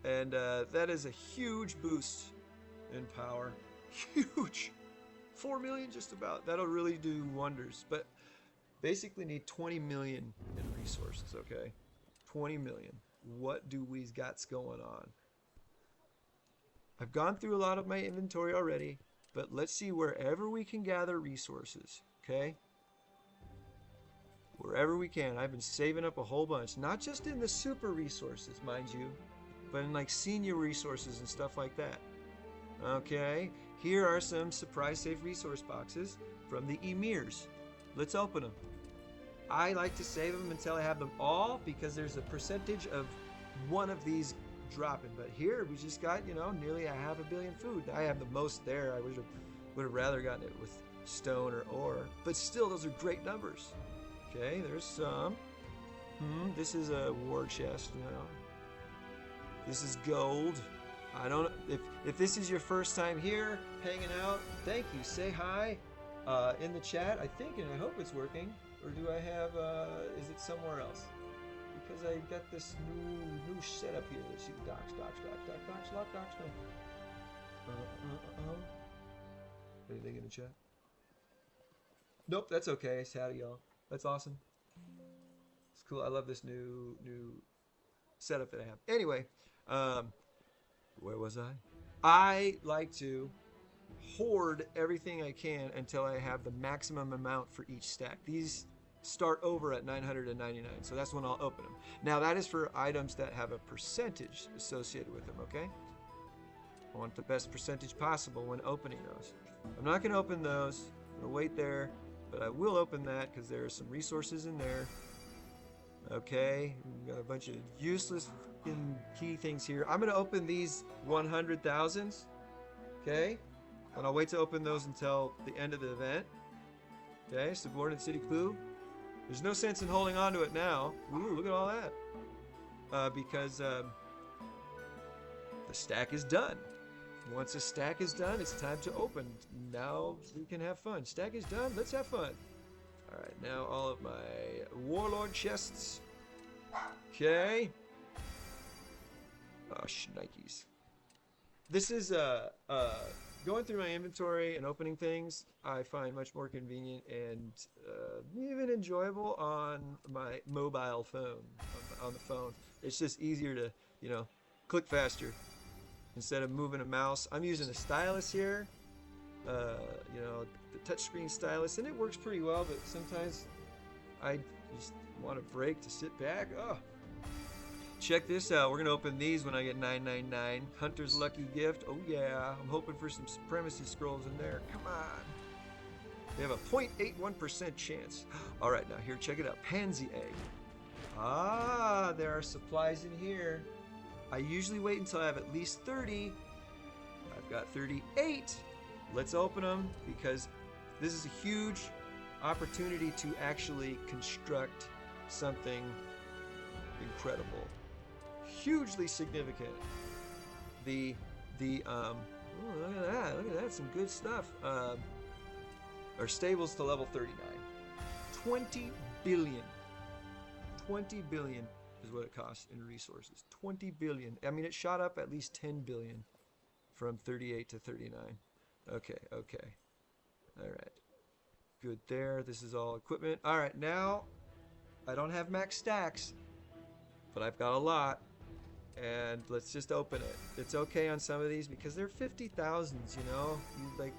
and that is a huge boost in power. Huge. 4 million just about. That'll really do wonders. But basically need 20 million in resources, okay? 20 million. What do we got going on? I've gone through a lot of my inventory already, but let's see wherever we can gather resources, okay? Wherever we can. I've been saving up a whole bunch. Not just in the super resources, mind you, but in like senior resources and stuff like that. Okay, here are some surprise safe resource boxes from the emirs. Let's open them. I like to save them until I have them all because there's a percentage of one of these dropping. But here we just got, nearly 500 million food. I have the most there. I would have rather gotten it with stone or ore. But still, those are great numbers. Okay, there's some. This is a war chest, This is gold. I don't know if this is your first time here hanging out. Thank you. Say hi in the chat. I think and I hope it's working. Or do I have? Is it somewhere else? Because I got this new setup here. Let's see. Docs. No. Anything in the chat? Nope. That's okay. Howdy, y'all. That's awesome. It's cool. I love this new setup that I have. Anyway, where was I? I like to hoard everything I can until I have the maximum amount for each stack. These start over at 999, so that's when I'll open them. Now that is for items that have a percentage associated with them, okay? I want the best percentage possible when opening those. I'm not gonna open those, I'm gonna wait there, but I will open that because there are some resources in there. Okay, we've got a bunch of useless key things here. I'm gonna open these 100,000s, okay? And I'll wait to open those until the end of the event. Okay, subordinate city clue. There's no sense in holding on to it now. Ooh, look at all that. Because the stack is done. Once a stack is done, it's time to open. Now we can have fun. Stack is done, let's have fun. Alright, now all of my warlord chests. Okay. Oh, shnikes. This is going through my inventory and opening things, I find much more convenient and even enjoyable on my mobile phone, on the phone. It's just easier to, click faster instead of moving a mouse. I'm using a stylus here, the touchscreen stylus, and it works pretty well, but sometimes I just want a break to sit back. Oh. Check this out. We're going to open these when I get 999. Hunter's Lucky Gift. Oh, yeah. I'm hoping for some Supremacy Scrolls in there. Come on. They have a 0.81% chance. All right, now here, check it out. Pansy Egg. Ah, there are supplies in here. I usually wait until I have at least 30. I've got 38. Let's open them because this is a huge opportunity to actually construct something incredible. Hugely significant. Oh, look at that, some good stuff. Our stables to level 39. 20 billion. 20 billion is what it costs in resources. 20 billion. I mean, it shot up at least 10 billion from 38 to 39. Okay. All right. Good there. This is all equipment. All right, now I don't have max stacks, but I've got a lot. And let's just open it. It's okay on some of these because they're 50,000s, like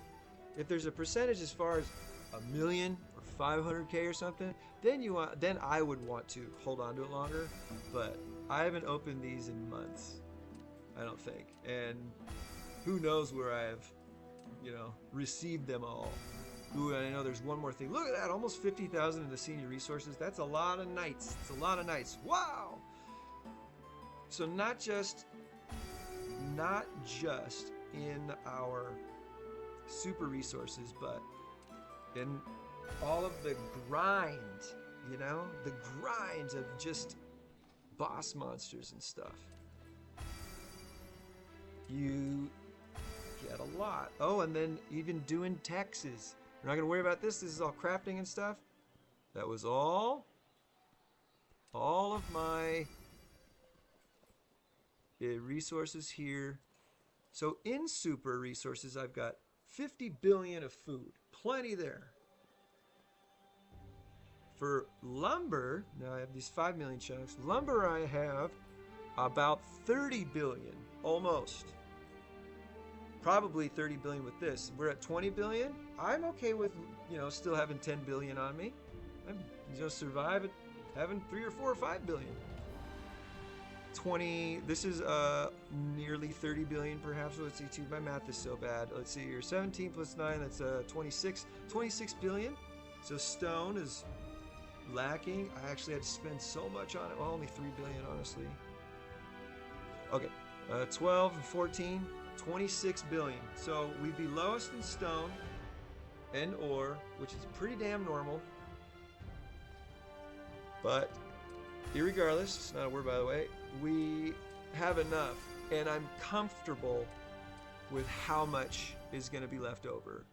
if there's a percentage as far as 1 million or 500k or something, then I would want to hold on to it longer. But I haven't opened these in months, I don't think. And who knows where I have, received them all. Ooh, and I know there's one more thing. Look at that, almost 50,000 in the senior resources. That's a lot of nights. It's a lot of nights. Wow. So not just in our super resources, but in all of the grind, the grind of just boss monsters and stuff. You get a lot. Oh, and then even doing taxes. We're not gonna worry about this. This is all crafting and stuff. That was all of my resources here. So in super resources, I've got 50 billion of food. Plenty there. For lumber, now I have these 5 million chunks. Lumber, I have about 30 billion, almost. Probably 30 billion with this. We're at 20 billion. I'm okay with, still having 10 billion on me. I'm survive at having 3 or 4 or 5 billion. 20, this is nearly 30 billion perhaps. Let's see, my math is so bad. Let's see here, 17 plus 9, that's 26 billion. So stone is lacking. I actually had to spend so much on it. Well, only 3 billion, honestly. Okay, 12 and 14, 26 billion. So we'd be lowest in stone and ore, which is pretty damn normal. But irregardless, it's not a word by the way, we have enough, and I'm comfortable with how much is going to be left over.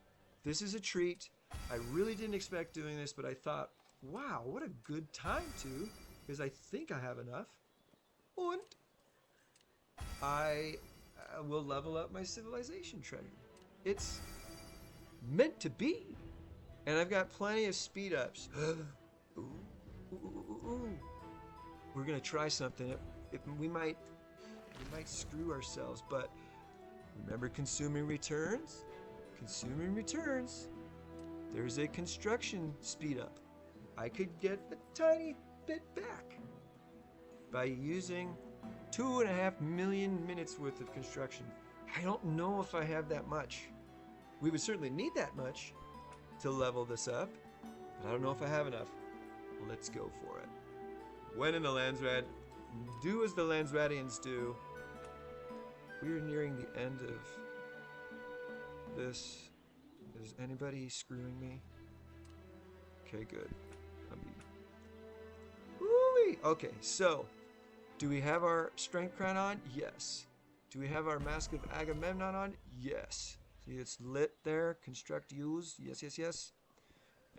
This is a treat. I really didn't expect doing this, but I thought, wow, what a good time to, because I think I have enough. And I will level up my civilization treasure. It's meant to be. And I've got plenty of speed ups. Ooh. We're gonna try something. We might screw ourselves, but remember consuming returns? Consuming returns. There's a construction speed up. I could get a tiny bit back by using 2.5 million minutes worth of construction. I don't know if I have that much. We would certainly need that much to level this up, but I don't know if I have enough. Let's go for it. When in the Landsrad, do as the Landsradians do. We are nearing the end of this. Is anybody screwing me? Okay, good. Woo-wee. Okay, so do we have our strength crown on? Yes. Do we have our mask of Agamemnon on? Yes. See, it's lit there. Construct, use. Yes, yes, yes.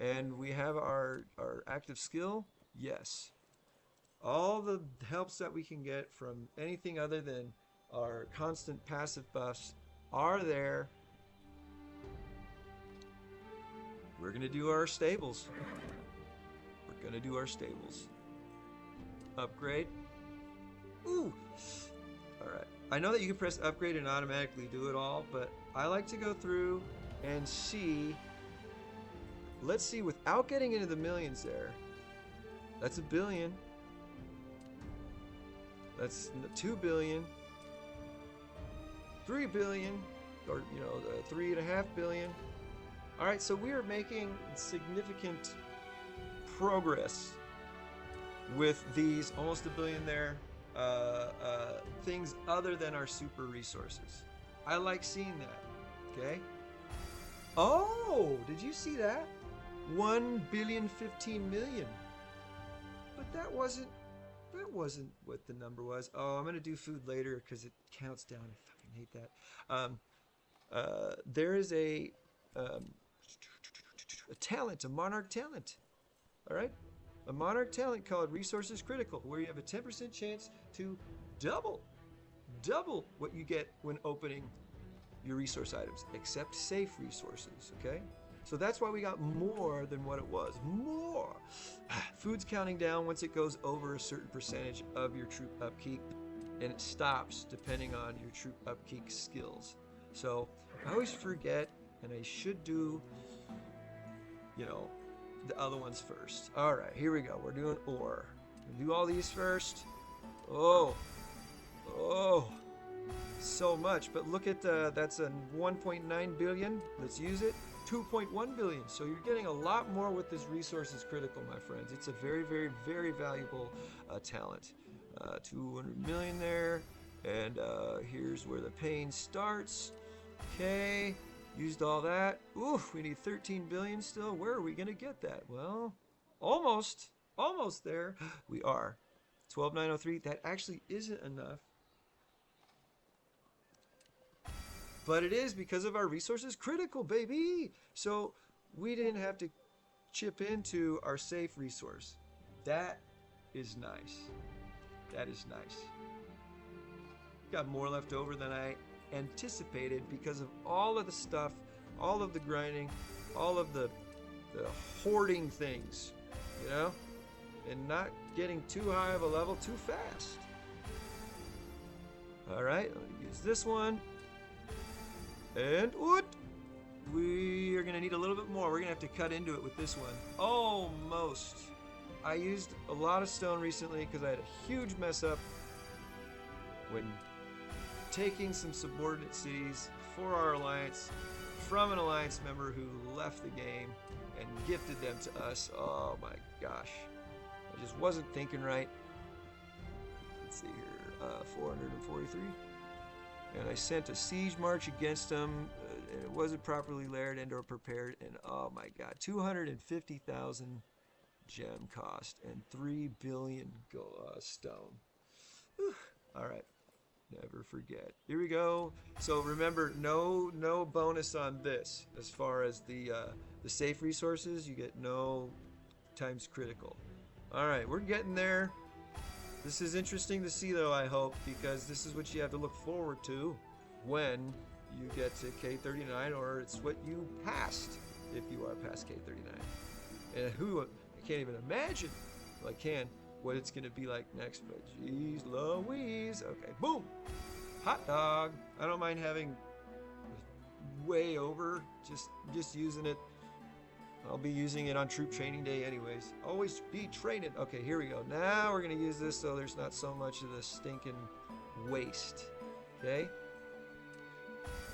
And we have our active skill? Yes. All the helps that we can get from anything other than our constant passive buffs are there. We're going to do our stables. We're going to do our stables. Upgrade. Ooh. All right. I know that you can press upgrade and automatically do it all, but I like to go through and see. Let's see, without getting into the millions there. That's $1 billion. That's 2 billion. 3 billion, or 3.5 billion. All right, so we are making significant progress with these almost $1 billion there. Things other than our super resources. I like seeing that. Okay. Oh, did you see that? 1,015 million. But that wasn't what the number was. Oh, I'm gonna do food later because it counts down. I fucking hate that. There is a talent, a monarch talent. All right, a monarch talent called Resources Critical, where you have a 10% chance to double what you get when opening your resource items, except safe resources. Okay. So that's why we got more than what it was. More. Food's counting down once it goes over a certain percentage of your troop upkeep, and it stops depending on your troop upkeep skills. So I always forget, and I should do, the other ones first. All right, here we go. We're doing ore. We'll do all these first. Oh, so much. But look at that's a 1.9 billion. Let's use it. 2.1 billion. So you're getting a lot more with this Resources Critical, my friends. It's a very, very, very valuable talent. 200 million there. And here's where the pain starts. Okay. Used all that. Oof, we need 13 billion still. Where are we going to get that? Well, almost there. We are. 12,903. That actually isn't enough. But it is because of our Resources Critical, baby. So we didn't have to chip into our safe resource. That is nice. That is nice. Got more left over than I anticipated because of all of the stuff, all of the grinding, all of the hoarding things, and not getting too high of a level too fast. All right, I'm gonna use this one. And what? We are going to need a little bit more. We're going to have to cut into it with this one. Almost. I used a lot of stone recently because I had a huge mess up when taking some subordinate cities for our alliance from an alliance member who left the game and gifted them to us. Oh my gosh. I just wasn't thinking right. Let's see here. 443. And I sent a siege march against them. And it wasn't properly layered and or prepared. And oh my god. 250,000 gem cost and 3 billion stone. Whew. All right. Never forget. Here we go. So remember, no bonus on this as far as the safe resources. You get no times critical. All right, we're getting there. This is interesting to see, though, I hope, because this is what you have to look forward to when you get to K39, or it's what you passed if you are past K39. And I can't even imagine. Well, I can. What it's gonna be like next, but geez Louise. Okay, boom, hot dog. I don't mind having way over, just using it. I'll be using it on troop training day anyways. Always be training. Okay, here we go. Now we're gonna use this so there's not so much of the stinking waste. Okay.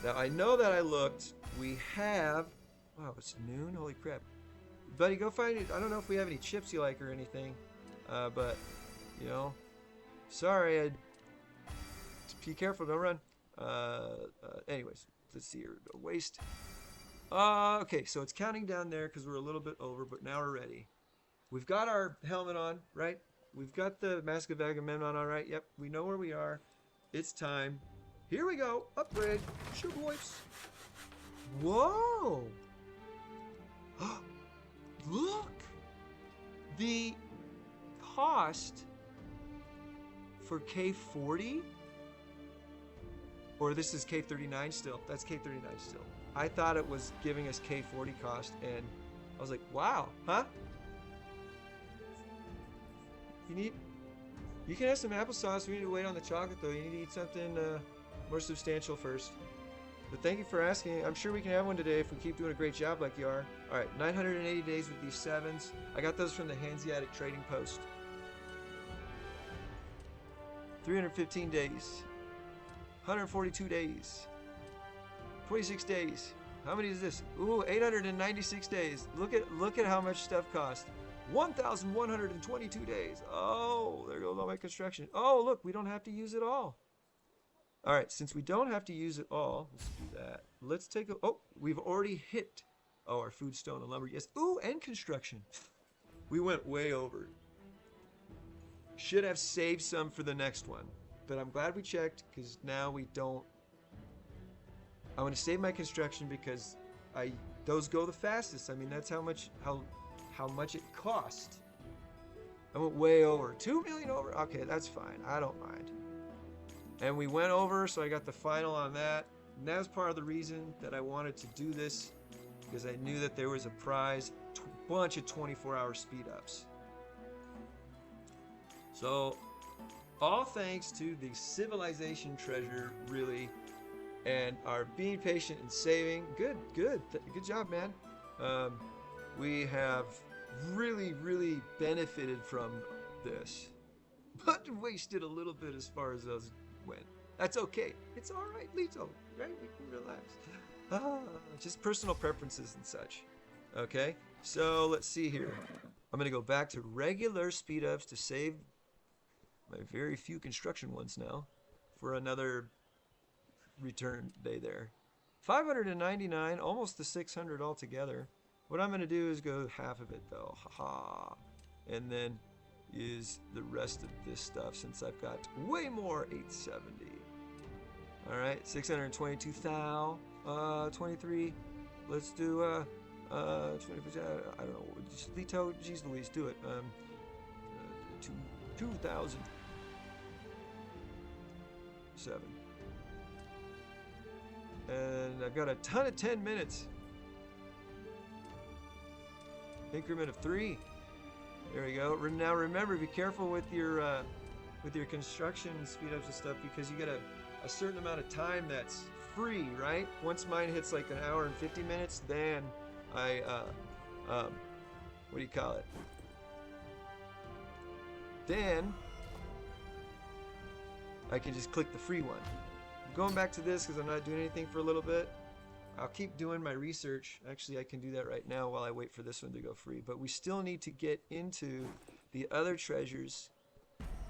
Now I know that I looked. We have. Wow, it's noon. Holy crap, buddy, go find it. I don't know if we have any chips you like or anything. But, you know, sorry, be careful, don't run. Anyways, let's see here, waste. Okay, so it's counting down there because we're a little bit over, but now we're ready. We've got our helmet on, right? We've got the Mask of Agamemnon on, right? Yep, we know where we are. It's time. Here we go, upgrade, sugar wipes. Whoa! Look! The cost for K40, or this is K39 still. That's K39 still. I thought it was giving us K40 cost, and I was like, wow, huh? You can have some applesauce. We need to wait on the chocolate though. You need to eat something more substantial first. But thank you for asking. I'm sure we can have one today if we keep doing a great job like you are. All right, 980 days with these 7s. I got those from the Hanseatic Trading Post. 315 days, 142 days, 26 days. How many is this? Ooh, 896 days. Look at how much stuff costs. 1,122 days. Oh, there goes all my construction. Oh, look, we don't have to use it all. All right, since we don't have to use it all, let's do that. Let's take a. Oh, we've already hit. Oh, our food, stone, and lumber. Yes. Ooh, and construction. We went way over. Should have saved some for the next one, but I'm glad we checked because now we don't. I want to save my construction because those go the fastest. I mean, that's how much it cost. I went way over, 2 million over. Okay, that's fine. I don't mind. And we went over, so I got the final on that. And that was part of the reason that I wanted to do this because I knew that there was a prize, bunch of 24-hour speed ups. So, all thanks to the civilization treasure, really, and our being patient and saving. Good job, man. We have really benefited from this, but wasted a little bit as far as those went. That's okay. It's all right, Lito. Right? We can relax. Just personal preferences and such. Okay. So let's see here. I'm gonna go back to regular speed ups to save my very few construction ones now for another return day there. 599, almost the 600 altogether. What I'm going to do is go half of it though, haha, and then use the rest of this stuff since I've got way more 870. All right, 622 thou, 23. Let's do 20%. I don't know. Just Lito, geez Louise, do it. 2,000. 7. And I've got a ton of 10 minutes. Increment of 3. There we go. Now remember, be careful with your construction speed ups and stuff because you get a certain amount of time that's free, right? Once mine hits like an hour and 50 minutes, then I what do you call it? Then I can just click the free one. I'm going back to this because I'm not doing anything for a little bit. I'll keep doing my research. Actually, I can do that right now while I wait for this one to go free. But we still need to get into the other treasures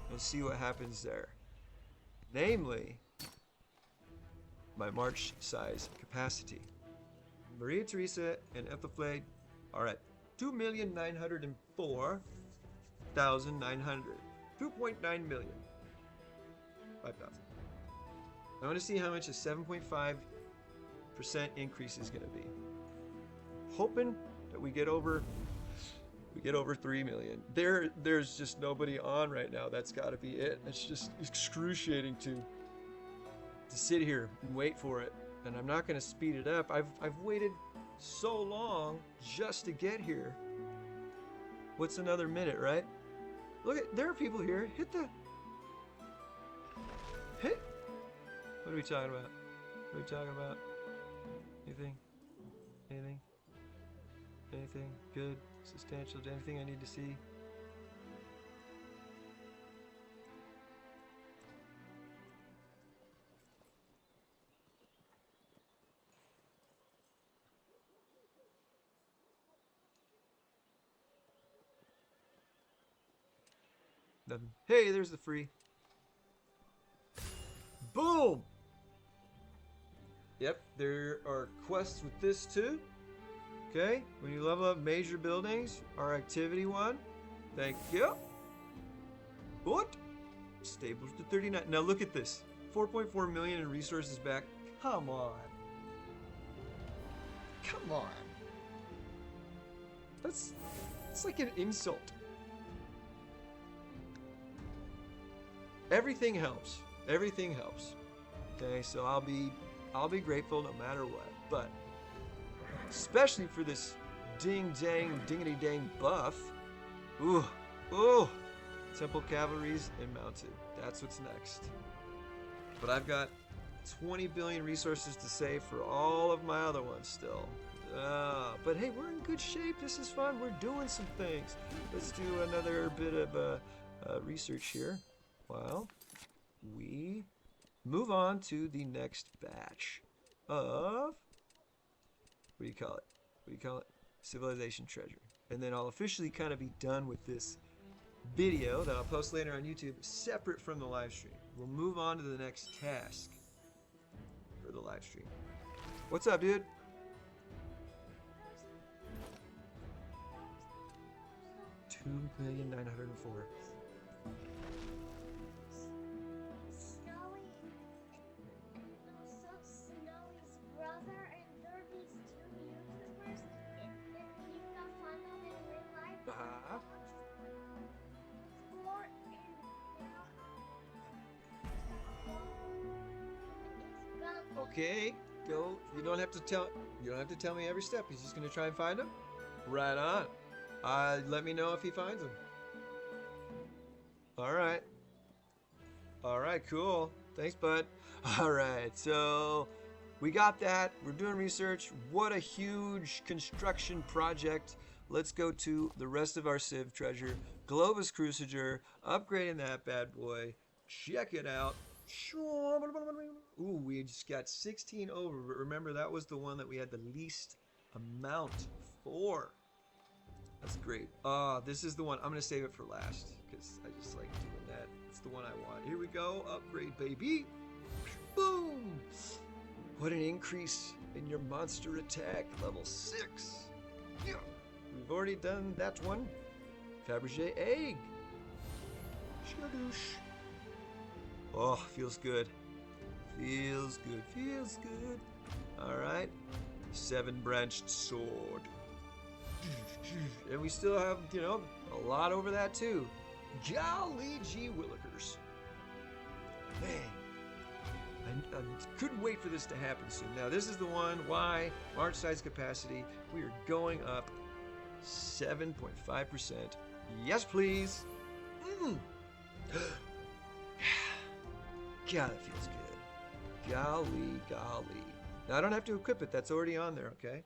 and see what happens there. Namely, my march size capacity. Maria Teresa and Ethelflaed are at 2,904,900. 2.9 million. 5,000. I want to see how much a 7.5% increase is going to be. Hoping that we get over 3 million. There's just nobody on right now. That's got to be it. It's just excruciating to sit here and wait for it. And I'm not going to speed it up. I've waited so long just to get here. What's another minute, right? Look at, there are people here. Hit. What are we talking about? What are we talking about? Anything? Anything? Anything good? Substantial? Anything I need to see? Nothing. Hey, there's the free. Boom! Yep, there are quests with this too. Okay, when you level up major buildings, our activity one. Thank you. What? Stables to 39. Now look at this. 4.4 million in resources back. Come on. Come on. That's like an insult. Everything helps. Everything helps. Okay, so I'll be grateful no matter what. But especially for this dingity dang buff. Ooh. Temple cavalries and mounted. That's what's next. But I've got 20 billion resources to save for all of my other ones still. But hey, we're in good shape. This is fun. We're doing some things. Let's do another bit of research here. Well, we move on to the next batch of, what do you call it? Civilization treasure. And then I'll officially kind of be done with this video that I'll post later on YouTube, separate from the live stream. We'll move on to the next task for the live stream. What's up, dude? $2,904,000. Okay, go. You don't have to tell me every step. He's just gonna try and find them. Right on. Let me know if he finds them. All right. All right, cool. Thanks, bud. All right, so we got that. We're doing research. What a huge construction project. Let's go to the rest of our Civ treasure. Globus Crusader, upgrading that bad boy. Check it out. Ooh, we just got 16 over, but remember that was the one that we had the least amount for. That's great. This is the one. I'm gonna save it for last because I just like doing that. It's the one I want. Here we go. Upgrade, baby. Boom. What an increase in your monster attack. Level 6. Yeah. We've already done that one. Fabergé egg. Shadoosh. Oh, feels good. Feels good. Feels good. All right. 7-branched sword. And we still have, a lot over that too. Golly gee willikers. Man. I couldn't wait for this to happen soon. Now, this is the one. Why? March size capacity. We are going up 7.5%. Yes, please. God, that feels good. Golly. Now, I don't have to equip it. That's already on there, okay?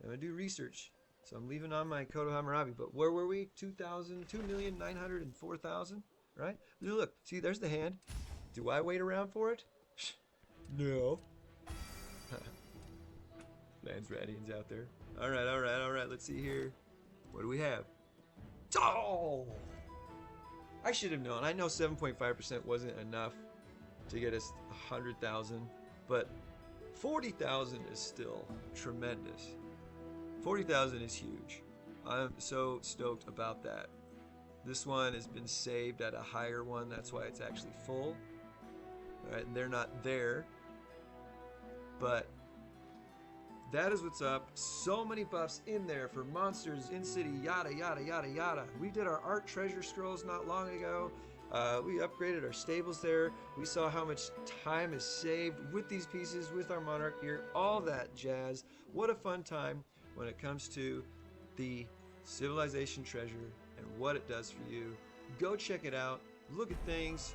I'm going to do research. So I'm leaving on my Kodo Hammurabi. But where were we? 2,904,000, right? Look, see, there's the hand. Do I wait around for it? No. Lands Radians out there. All right, all right, all right. Let's see here. What do we have? Oh! I should have known. I know 7.5% wasn't enough to get us 100,000, but 40,000 is still tremendous. 40,000 is huge. I'm so stoked about that. This one has been saved at a higher one. That's why it's actually full. All right, and they're not there. But that is what's up. So many buffs in there for monsters, in city, yada, yada, yada, yada. We did our art treasure scrolls not long ago. We upgraded our stables there. We saw how much time is saved with these pieces, with our monarch gear, all that jazz. What a fun time when it comes to the civilization treasure and what it does for you. Go check it out. Look at things.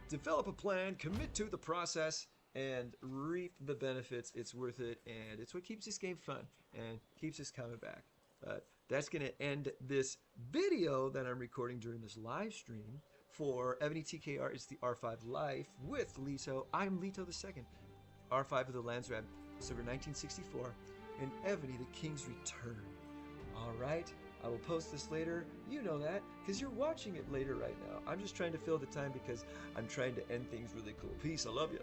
Develop a plan. Commit to the process. And reap the benefits. It's worth it, and it's what keeps this game fun and keeps us coming back. That's going to end this video that I'm recording during this live stream for Ebony TKR. It's the R5 Life with Leto. I'm Leto the Second, R5 of the Landsrad, Silver 1964, and Ebony the King's Return. All right, I will post this later. You know that because you're watching it later right now. I'm just trying to fill the time because I'm trying to end things really cool. Peace. I love you.